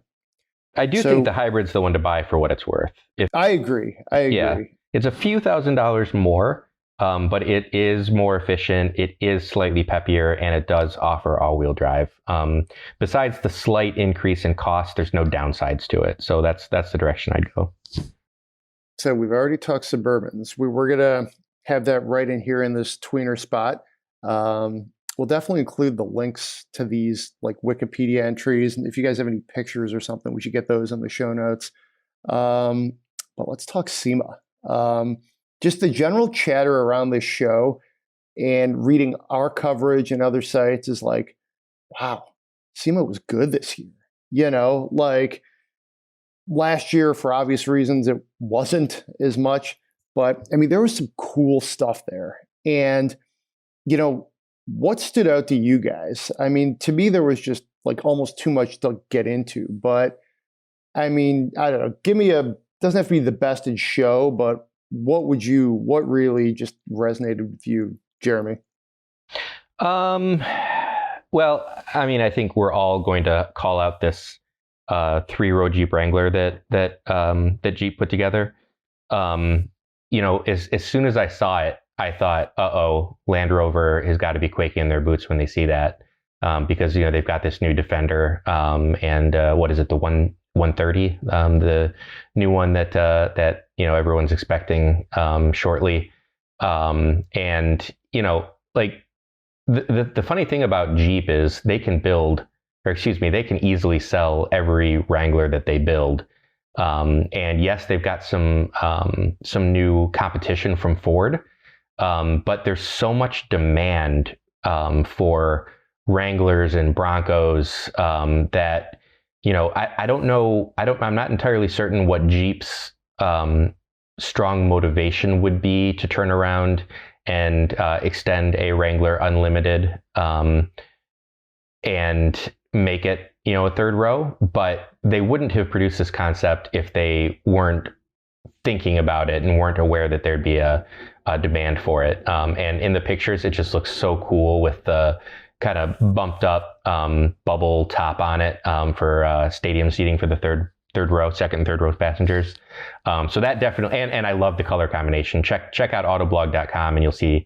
I do think the hybrid's the one to buy for what it's worth. I agree. Yeah, it's a few $1,000s more, but it is more efficient. It is slightly peppier, and it does offer all-wheel drive. Besides the slight increase in cost, there's no downsides to it. So that's the direction I'd go. So we've already talked Suburbans. We're gonna have that right in here in this tweener spot. We'll definitely include the links to these Wikipedia entries, and if you guys have any pictures or something, we should get those in the show notes. But let's talk SEMA. Just the general chatter around this show and reading our coverage and other sites is wow, SEMA was good this year. Last year, for obvious reasons, it wasn't as much, but I mean, there was some cool stuff there. And, what stood out to you guys? I mean, to me, there was just almost too much to get into, but I mean, I don't know, doesn't have to be the best in show, but what really just resonated with you, Jeremy? Well, I mean, I think we're all going to call out this 3-row Jeep Wrangler that Jeep put together. As soon as I saw it, I thought, Land Rover has got to be quaking in their boots when they see that, because they've got this new Defender, and what is it, the 130, the new one that everyone's expecting shortly. And, like the funny thing about Jeep is they can easily sell every Wrangler that they build. And yes, they've got some new competition from Ford, but there's so much demand for Wranglers and Broncos that I don't know. I'm not entirely certain what Jeep's strong motivation would be to turn around and extend a Wrangler Unlimited and make it a third row, but they wouldn't have produced this concept if they weren't thinking about it and weren't aware that there'd be a demand for it. And in the pictures, it just looks so cool with the kind of bumped up bubble top on it for stadium seating for the second and third row passengers. So that definitely, and I love the color combination. Check out Autoblog.com and you'll see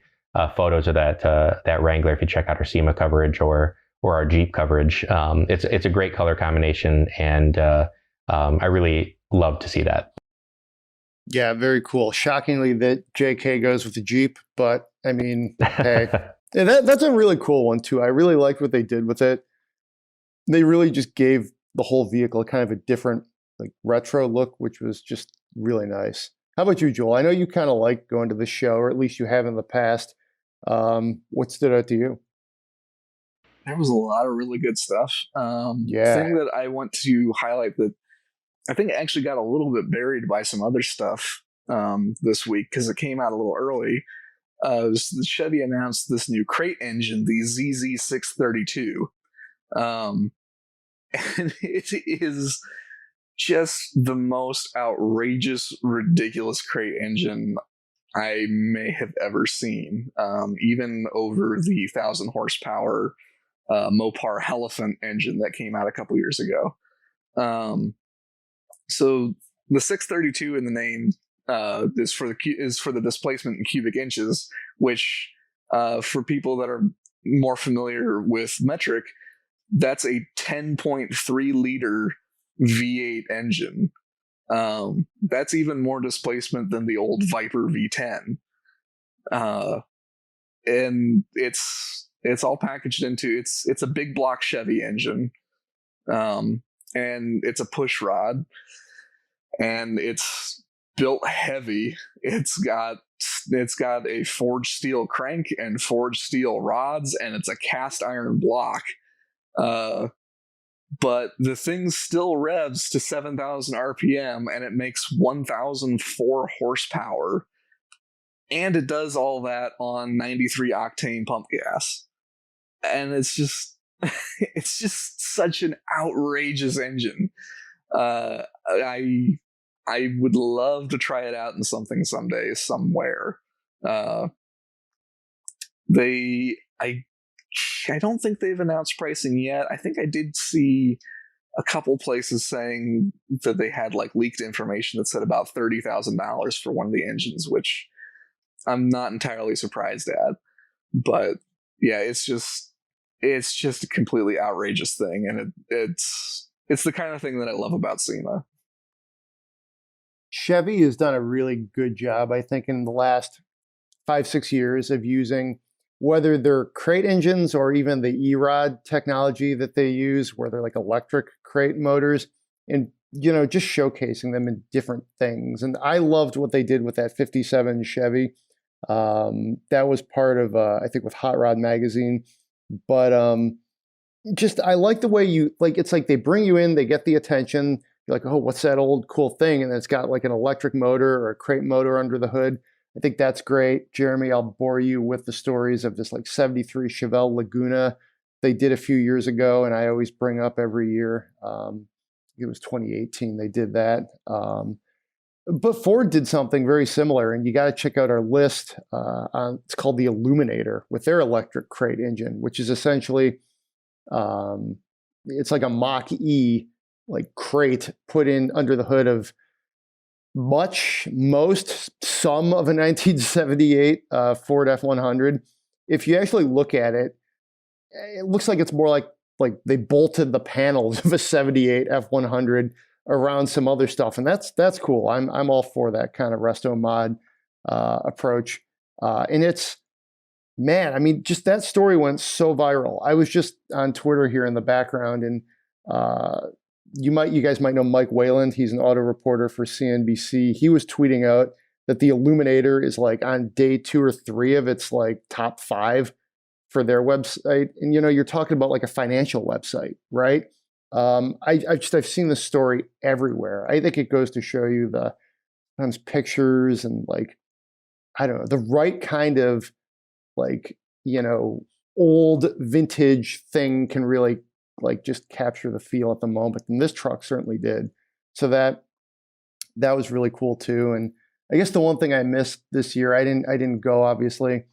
photos of that Wrangler if you check out our SEMA coverage or our Jeep coverage. It's a great color combination, and I really love to see that. Yeah, very cool. Shockingly that JK goes with the Jeep, but I mean, hey, that's a really cool one too. I really liked what they did with it. They really just gave the whole vehicle kind of a different, like, retro look, which was just really nice. How about you, Joel? I know you kind of like going to the show, or at least you have in the past. What stood out to you? There was a lot of really good stuff. Thing that I want to highlight that I think it actually got a little bit buried by some other stuff this week because it came out a little early. Chevy announced this new crate engine, the ZZ632. And it is just the most outrageous, ridiculous crate engine I may have ever seen, even over the 1,000 horsepower Mopar Elephant engine that came out a couple years ago. So the 632 in the name is for the displacement in cubic inches, which for people that are more familiar with metric, that's a 10.3 liter V8 engine. That's even more displacement than the old Viper V10. And it's all packaged into it's a big block Chevy engine. And it's a push rod, and it's built heavy. It's got a forged steel crank and forged steel rods, and it's a cast iron block. But the thing still revs to 7,000 RPM, and it makes 1,004 horsepower. And it does all that on 93 octane pump gas. And it's just such an outrageous engine. I would love to try it out in something someday, somewhere. I don't think they've announced pricing yet. I think I did see a couple places saying that they had like leaked information that said about $30,000 for one of the engines, which I'm not entirely surprised at. But yeah, it's just a completely outrageous thing, and it's the kind of thing that I love about SEMA. Chevy has done a really good job, I think, in the last 5-6 years of using, whether they're crate engines or even the E-Rod technology that they use, where they're like electric crate motors, and just showcasing them in different things. And I loved what they did with that 57 Chevy. That was part of I think with Hot Rod magazine. But I like the way it's like they bring you in, they get the attention. You're like, oh, what's that old cool thing? And then it's got like an electric motor or a crate motor under the hood. I think that's great. Jeremy, I'll bore you with the stories of this like 73 Chevelle Laguna they did a few years ago, and I always bring up every year. It was 2018 they did that. But Ford did something very similar, and you got to check out our list. It's called the Illuminator with their electric crate engine, which is essentially it's like a Mach-E like crate put in under the hood of some of a 1978 Ford F100. If you actually look at it, it looks like it's more like they bolted the panels of a 78 F100 around some other stuff, and that's cool. I'm all for that kind of resto mod approach. And it's, man, I mean, just that story went so viral. I was just on Twitter here in the background, and you guys might know Mike Wayland. He's an auto reporter for CNBC. He was tweeting out that the Illuminator is like on day 2 or 3 of its like top 5 for their website. And you're talking about like a financial website, right? I've seen this story everywhere. I think it goes to show you the sometimes pictures and like, I don't know, the right kind of like, old vintage thing can really like just capture the feel at the moment. And this truck certainly did. So that was really cool too. And I guess the one thing I missed this year, I didn't go obviously,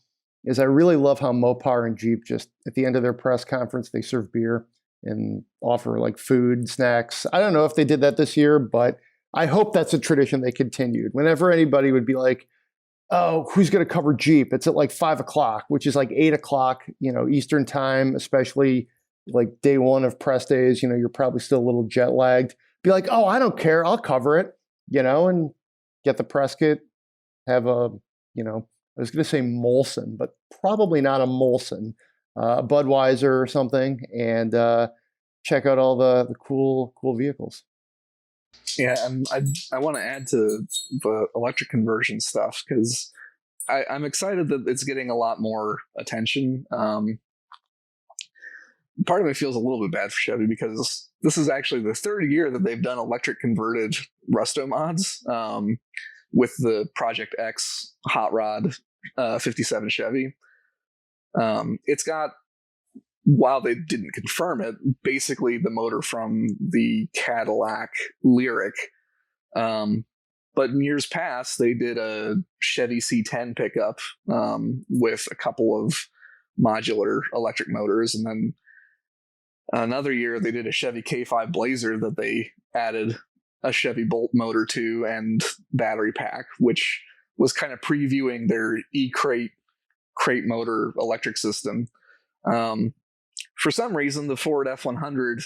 is I really love how Mopar and Jeep just at the end of their press conference, they serve beer and offer like food, snacks. I don't know if they did that this year, but I hope that's a tradition they continued. Whenever anybody would be like, oh, who's going to cover Jeep? It's at like 5 o'clock, which is like 8 o'clock, Eastern time, especially like day 1 of press days, you're probably still a little jet lagged. Be like, oh, I don't care. I'll cover it, and get the press kit, have a, I was going to say Molson, but probably not a Molson, Budweiser or something, and check out all the cool vehicles. Yeah, and I want to add to the electric conversion stuff because I'm excited that it's getting a lot more attention. Part of me feels a little bit bad for Chevy because this is actually the 3rd year that they've done electric converted resto mods with the Project X hot rod 57 Chevy. It's got, while they didn't confirm it, basically the motor from the Cadillac Lyric. But in years past, they did a Chevy C10 pickup with a couple of modular electric motors. And then another year, they did a Chevy K5 Blazer that they added a Chevy Bolt motor to and battery pack, which was kind of previewing their crate motor electric system. For some reason, the Ford F100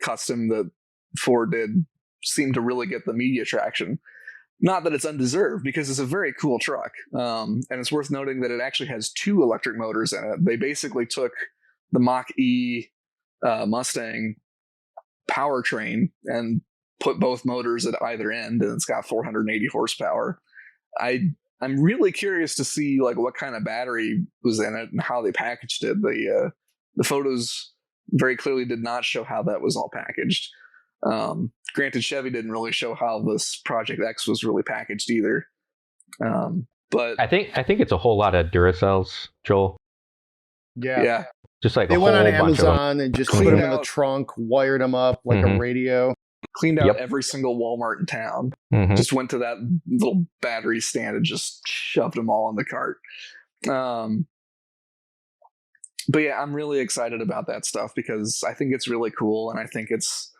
custom that Ford did seemed to really get the media traction. Not that it's undeserved, because it's a very cool truck. And it's worth noting that it actually has 2 electric motors in it. They basically took the Mach-E Mustang powertrain and put both motors at either end, and it's got 480 horsepower. I'm really curious to see like what kind of battery was in it and how they packaged it. The photos very clearly did not show how that was all packaged. Granted, Chevy didn't really show how this Project X was really packaged either. But I think it's a whole lot of Duracells, Joel. Yeah. Just like they a went whole on bunch Amazon and just put them in the trunk, wired them up like a radio. Cleaned out every single Walmart in town. Just went to that little battery stand and just shoved them all in the cart. But yeah, I'm really excited about that stuff because I think it's really cool, and I think it's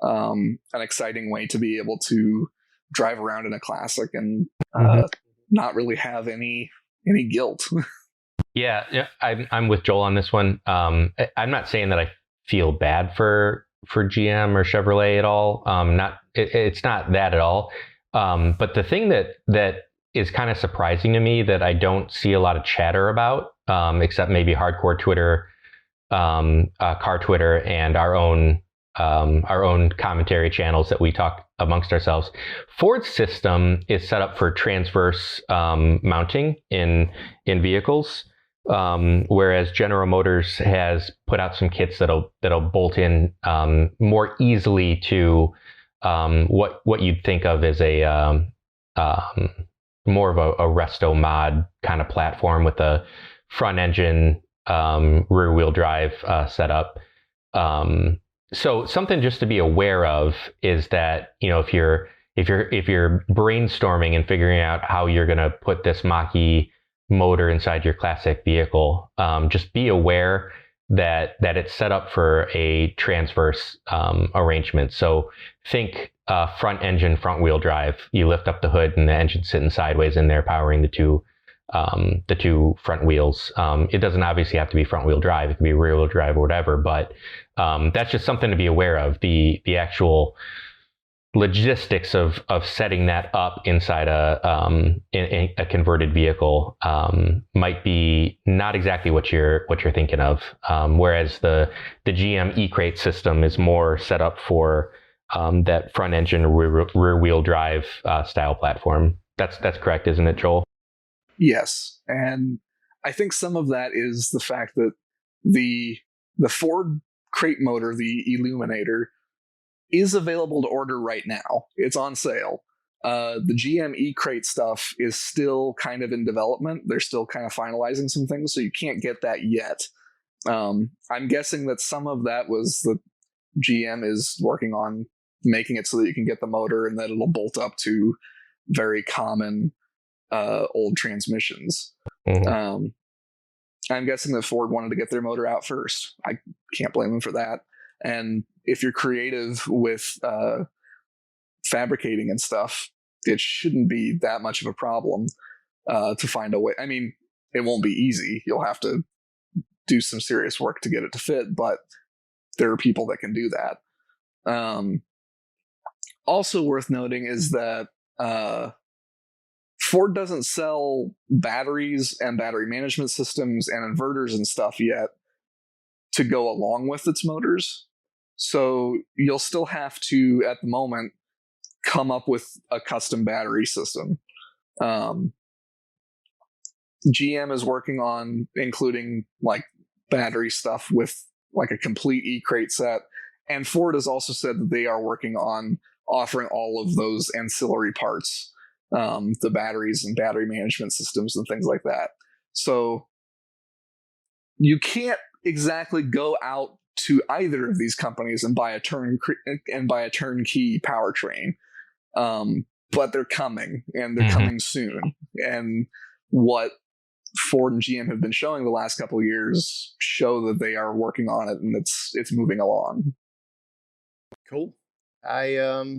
an exciting way to be able to drive around in a classic and not really have any guilt. Yeah, I'm with Joel on this one. I'm not saying that I feel bad for GM or Chevrolet at all. It's not that at all. But the thing that is kind of surprising to me that I don't see a lot of chatter about, except maybe hardcore Twitter, car Twitter, and our own commentary channels that we talk amongst ourselves. Ford's system is set up for transverse mounting in vehicles. Whereas General Motors has put out some kits that'll bolt in more easily to what you'd think of as a more of a resto mod kind of platform with a front engine rear wheel drive setup. So something just to be aware of is that if you're brainstorming and figuring out how you're going to put this Mach-E motor inside your classic vehicle, just be aware that it's set up for a transverse arrangement. So think front engine, front wheel drive. You lift up the hood and the engine's sitting sideways in there, powering the two front wheels. It doesn't obviously have to be front wheel drive. It can be rear wheel drive or whatever. But that's just something to be aware of. The actual logistics of setting that up inside a converted vehicle might be not exactly what you're thinking of. Whereas the GM E-Crate system is more set up for that front engine rear wheel drive style platform. That's correct, isn't it, Joel? Yes, and I think some of that is the fact that the Ford crate motor, the Illuminator, is available to order right now. It's on sale. The GM E-Crate stuff is still kind of in development. They're still kind of finalizing some things, so you can't get that yet. I'm guessing that some of that was the GM is working on making it so that you can get the motor and that it'll bolt up to very common old transmissions. Mm-hmm. I'm guessing that Ford wanted to get their motor out first. I can't blame them for that. And if you're creative with fabricating and stuff, it shouldn't be that much of a problem to find a way. I mean, it won't be easy. You'll have to do some serious work to get it to fit, but there are people that can do that. Also worth noting is that Ford doesn't sell batteries and battery management systems and inverters and stuff yet to go along with its motors. So you'll still have to, at the moment, come up with a custom battery system. GM is working on including like battery stuff with like a complete E-Crate set. And Ford has also said that they are working on offering all of those ancillary parts, the batteries and battery management systems and things like that. So you can't exactly go out to either of these companies and buy a turnkey powertrain, but they're coming, and they're coming soon. And what Ford and GM have been showing the last couple of years show that they are working on it, and it's moving along. Cool. I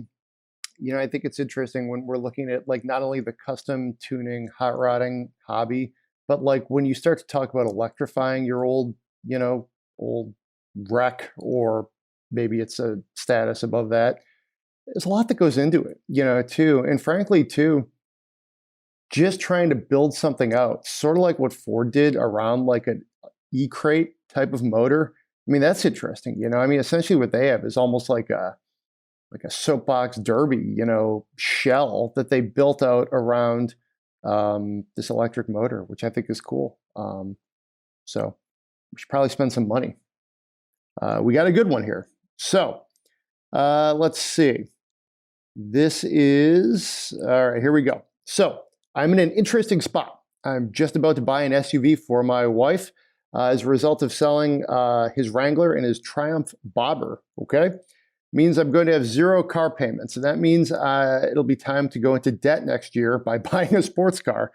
think it's interesting when we're looking at like not only the custom tuning, hot rodding hobby, but like when you start to talk about electrifying your old wreck, or maybe it's a status above that. There's a lot that goes into it, too. And frankly, too, just trying to build something out, sort of like what Ford did around like an E-Crate type of motor. I mean, that's interesting. I mean, essentially what they have is almost like a soapbox derby, shell that they built out around this electric motor, which I think is cool. So we should probably spend some money. We got a good one here. So let's see. This is, all right, here we go. So I'm in an interesting spot. I'm just about to buy an SUV for my wife as a result of selling his Wrangler and his Triumph Bobber, okay? Means I'm going to have 0 car payments. And that means it'll be time to go into debt next year by buying a sports car.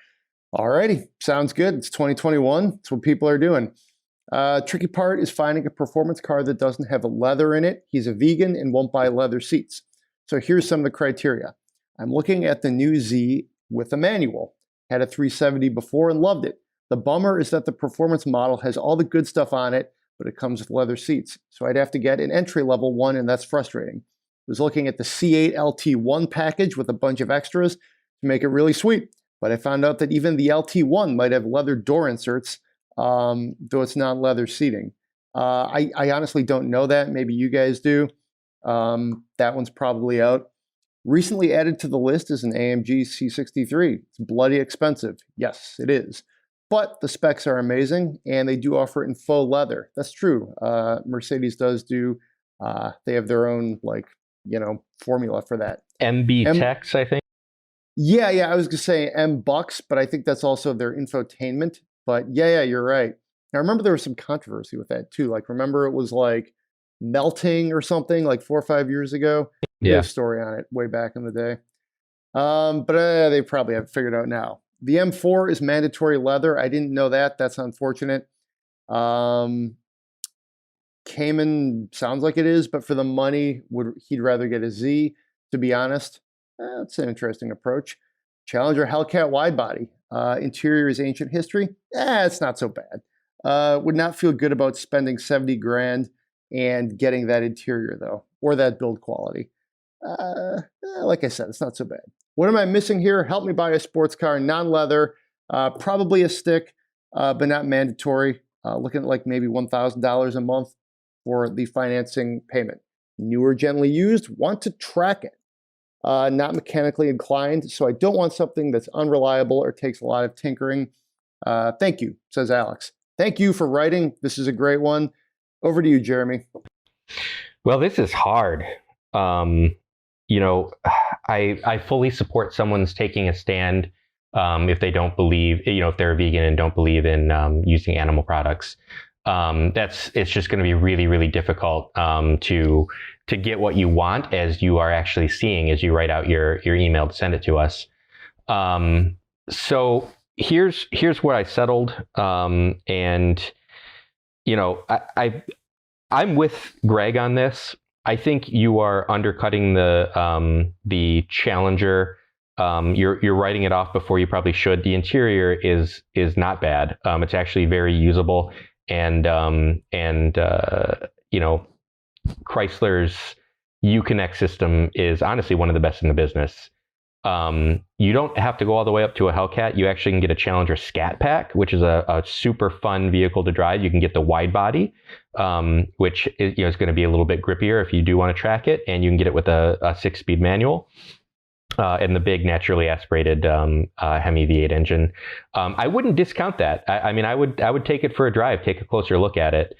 Alrighty, sounds good. It's 2021. It's what people are doing. Tricky part is finding a performance car that doesn't have leather in it. He's a vegan and won't buy leather seats. So here's some of the criteria. I'm looking at the new Z with a manual. Had a 370 before and loved it. The bummer is that the performance model has all the good stuff on it, but it comes with leather seats. So I'd have to get an entry-level one, and that's frustrating. I was looking at the C8 LT1 package with a bunch of extras to make it really sweet, but I found out that even the LT1 might have leather door inserts, though it's not leather seating. I honestly don't know that. Maybe you guys do. That one's probably out. Recently added to the list is an AMG C63. It's bloody expensive. Yes, it is. But the specs are amazing, and they do offer it in faux leather. That's true. Mercedes does do. They have their own formula for that. MB Tex, I think. Yeah. I was gonna say M-Bucks, but I think that's also their infotainment. But yeah, you're right. I remember there was some controversy with that too. Like, remember it was like melting or something like 4 or 5 years ago. Yeah. There's a story on it way back in the day. But they probably have it figured out now. The M4 is mandatory leather. I didn't know that. That's unfortunate. Cayman sounds like it is, but for the money, he'd rather get a Z, to be honest. That's an interesting approach. Challenger Hellcat widebody. Interior is ancient history. It's not so bad. Would not feel good about spending 70 grand and getting that interior though, or that build quality. like I said, it's not so bad. What am I missing here? Help me buy a sports car, non-leather, probably a stick, but not mandatory. Looking at like maybe $1,000 a month for the financing payment. Newer, gently used, want to track it. Not mechanically inclined, so I don't want something that's unreliable or takes a lot of tinkering. Thank you, says Alex. Thank you for writing. This is a great one. Over to you, Jeremy. Well, this is hard. You know, I fully support someone's taking a stand if they don't believe, you know, if they're a vegan and don't believe in using animal products. It's just going to be really, really difficult to get what you want as you are actually seeing as you write out your email to send it to us. So here's where I settled, and you know, I'm with Greg on this. I think you are undercutting the Challenger. You're writing it off before you probably should. The interior is not bad. It's actually very usable, and you know, Chrysler's Uconnect system is honestly one of the best in the business. You don't have to go all the way up to a Hellcat. You actually can get a Challenger Scat Pack, which is a super fun vehicle to drive. You can get the wide body, which is, you know, is going to be a little bit grippier if you do want to track it, and you can get it with a 6-speed manual. And the big naturally aspirated Hemi V8 engine. I wouldn't discount that. I mean, I would take it for a drive, take a closer look at it.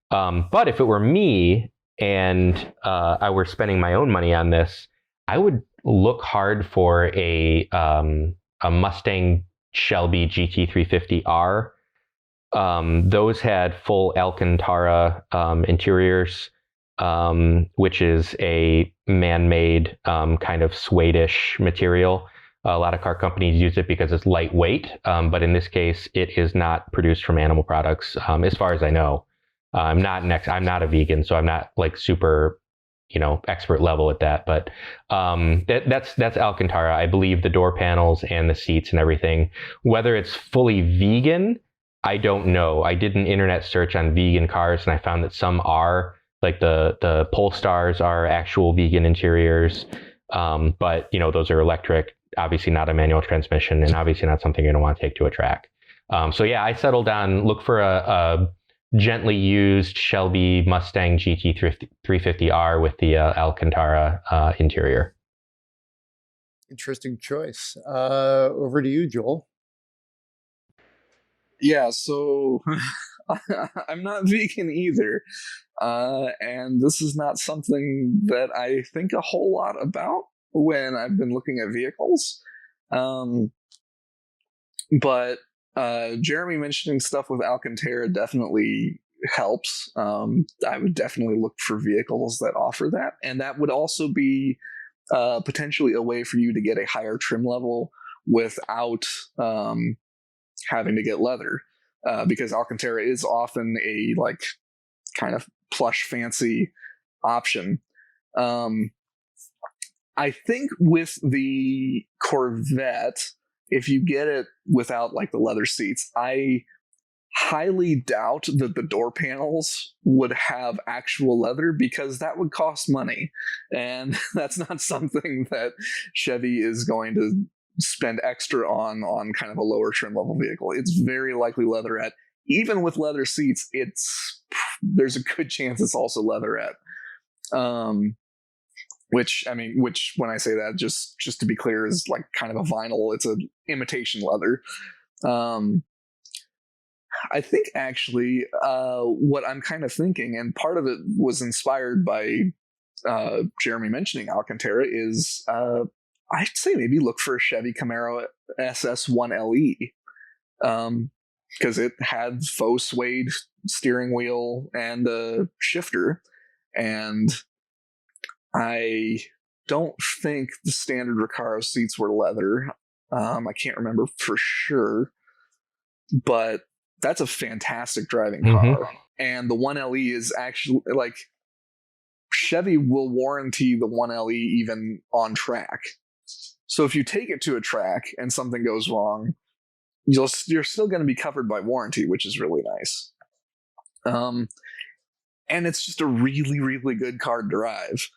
But if it were me and I were spending my own money on this, I would look hard for a Mustang Shelby GT350R. Those had full Alcantara interiors, which is a man-made kind of suede-ish material. A lot of car companies use it because it's lightweight, but in this case, it is not produced from animal products, as far as I know. I'm not a vegan, so I'm not like super, you know, expert level at that. But that's Alcantara. I believe the door panels and the seats and everything. Whether it's fully vegan, I don't know. I did an internet search on vegan cars, and I found that some are. Like the Polestars are actual vegan interiors, but you know, those are electric, obviously not a manual transmission, and obviously not something you're gonna want to take to a track. So yeah, I settled on look for a gently used Shelby Mustang GT 350R with the Alcantara interior. Interesting choice. Over to you, Joel. Yeah, so I'm not vegan either. And this is not something that I think a whole lot about when I've been looking at vehicles. But Jeremy mentioning stuff with Alcantara definitely helps. I would definitely look for vehicles that offer that. And that would also be potentially a way for you to get a higher trim level without having to get leather. Because Alcantara is often a like kind of plush fancy option. I think with the Corvette, if you get it without like the leather seats, I highly doubt that the door panels would have actual leather because that would cost money. And that's not something that Chevy is going to spend extra on kind of a lower trim level vehicle. It's very likely leatherette. Even with leather seats, there's a good chance it's also leatherette. Which when I say that, just to be clear, is like kind of a vinyl. It's an imitation leather. I think actually what I'm kind of thinking, and part of it was inspired by Jeremy mentioning Alcantara, is I'd say maybe look for a Chevy Camaro SS1LE. Because it had faux suede steering wheel and a shifter. And I don't think the standard Recaro seats were leather. I can't remember for sure. But that's a fantastic driving car. Mm-hmm. And the 1LE is actually, like, Chevy will warranty the 1LE even on track. So if you take it to a track and something goes wrong, you're still going to be covered by warranty, which is really nice. And it's just a really, really good car to drive.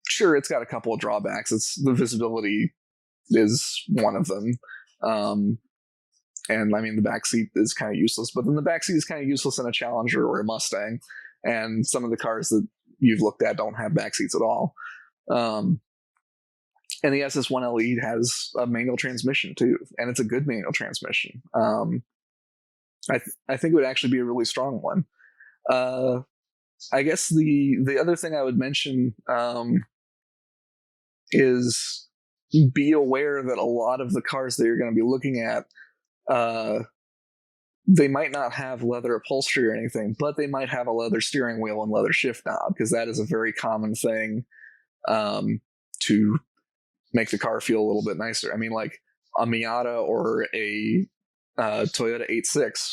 sure, it's got a couple of drawbacks. It's the visibility is one of them. And I mean, the backseat is kind of useless, but then the backseat is kind of useless in a Challenger or a Mustang. And some of the cars that you've looked at don't have backseats at all. And the SS1LE has a manual transmission too, and it's a good manual transmission. I think it would actually be a really strong one. I guess the other thing I would mention is be aware that a lot of the cars that you're going to be looking at, they might not have leather upholstery or anything, but they might have a leather steering wheel and leather shift knob, because that is a very common thing to make the car feel a little bit nicer. I mean, like a Miata or a Toyota 8.6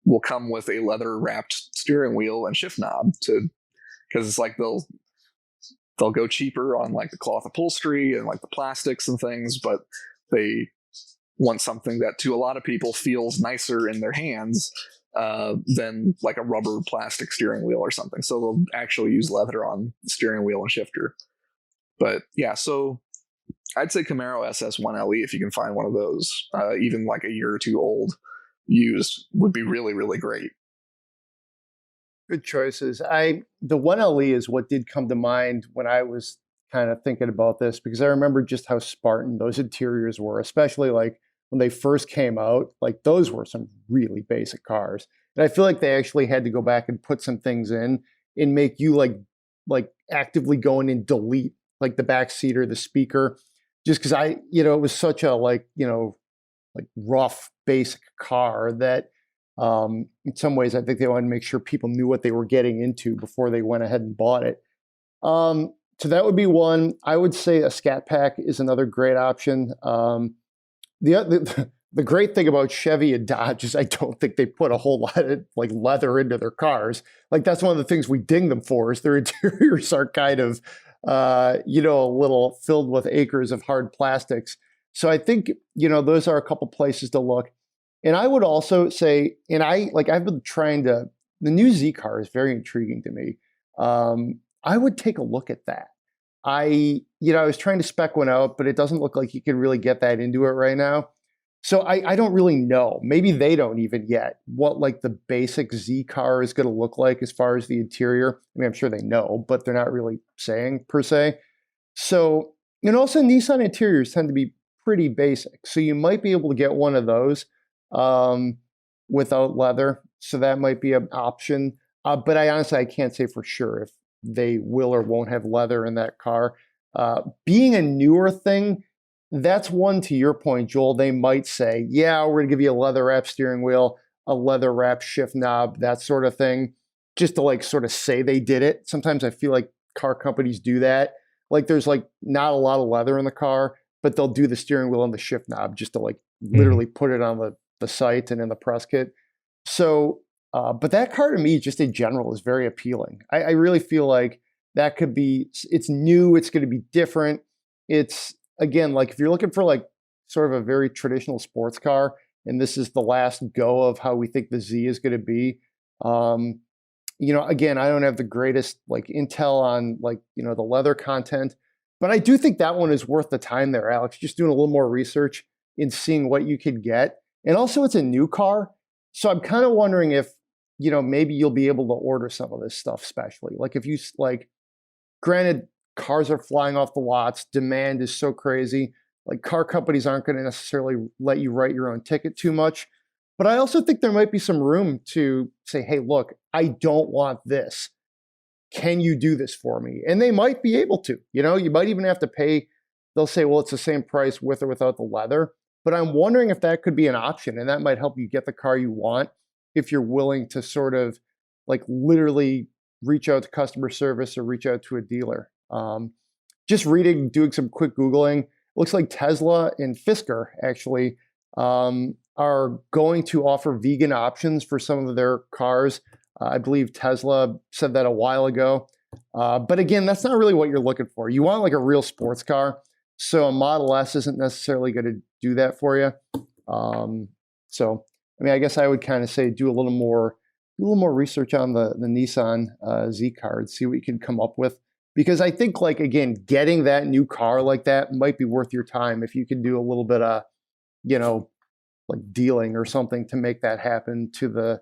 will come with a leather wrapped steering wheel and shift knob, because it's like they'll go cheaper on like the cloth upholstery and like the plastics and things, but they want something that to a lot of people feels nicer in their hands than like a rubber plastic steering wheel or something. So they'll actually use leather on the steering wheel and shifter. But yeah, so I'd say Camaro SS1LE, if you can find one of those, even like a year or two old, used, would be really, really great. Good choices. The 1LE is what did come to mind when I was kind of thinking about this, because I remember just how Spartan those interiors were, especially like when they first came out. Like those were some really basic cars, and I feel like they actually had to go back and put some things in and make you like actively go in and delete like the back seat or the speaker, just because it was such a like rough basic car that in some ways I think they wanted to make sure people knew what they were getting into before they went ahead and bought it. So that would be one. I would say a Scat Pack is another great option. The great thing about Chevy and Dodge is I don't think they put a whole lot of like leather into their cars. Like that's one of the things we ding them for, is their interiors are kind of a little filled with acres of hard plastics. So I think those are a couple places to look. And I would also say, and I've been the new Z car is very intriguing to me. I would take a look at that. I was trying to spec one out, but it doesn't look like you can really get that into it right now. So I don't really know. Maybe they don't even yet what like the basic Z car is going to look like as far as the interior. I mean, I'm sure they know, but they're not really saying per se. So, and also Nissan interiors tend to be pretty basic. So you might be able to get one of those without leather. So that might be an option. But I can't say for sure if they will or won't have leather in that car. Being a newer thing, that's one, to your point, Joel, they might say, yeah, we're going to give you a leather wrap steering wheel, a leather wrap shift knob, that sort of thing, just to like sort of say they did it. Sometimes I feel like car companies do that. Like there's like not a lot of leather in the car, but they'll do the steering wheel and the shift knob just to like literally put it on the site and in the press kit. So, but that car to me, just in general, is very appealing. I really feel like that could be, it's new, it's going to be different. It's, again, like if you're looking for like sort of a very traditional sports car, and this is the last go of how we think the Z is going to be, again, I don't have the greatest like intel on like, the leather content, but I do think that one is worth the time there, Alex, just doing a little more research in seeing what you could get. And also it's a new car. So I'm kind of wondering if, maybe you'll be able to order some of this stuff specially. Like if you granted, cars are flying off the lots, demand is so crazy, like car companies aren't going to necessarily let you write your own ticket too much. But I also think there might be some room to say, hey, look, I don't want this. Can you do this for me? And they might be able to. You might even have to pay. They'll say, well, it's the same price with or without the leather. But I'm wondering if that could be an option, and that might help you get the car you want if you're willing to sort of like literally reach out to customer service or reach out to a dealer. Just doing some quick Googling, looks like Tesla and Fisker actually are going to offer vegan options for some of their cars. I believe Tesla said that a while ago. But again, that's not really what you're looking for. You want like a real sports car. So a Model S isn't necessarily going to do that for you. So, I mean, I guess I would kind of say do a little more research on the Nissan Z card, see what you can come up with. Because I think, like, again, getting that new car like that might be worth your time if you can do a little bit of, you know, like dealing or something to make that happen to the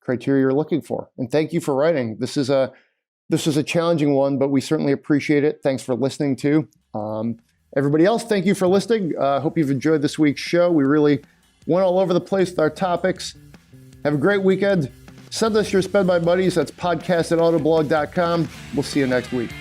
criteria you're looking for. And thank you for writing. This is a challenging one, but we certainly appreciate it. Thanks for listening too. Everybody else, thank you for listening. Hope you've enjoyed this week's show. We really went all over the place with our topics. Have a great weekend. Send us your Sped by Buddies. That's podcast@autoblog.com. We'll see you next week.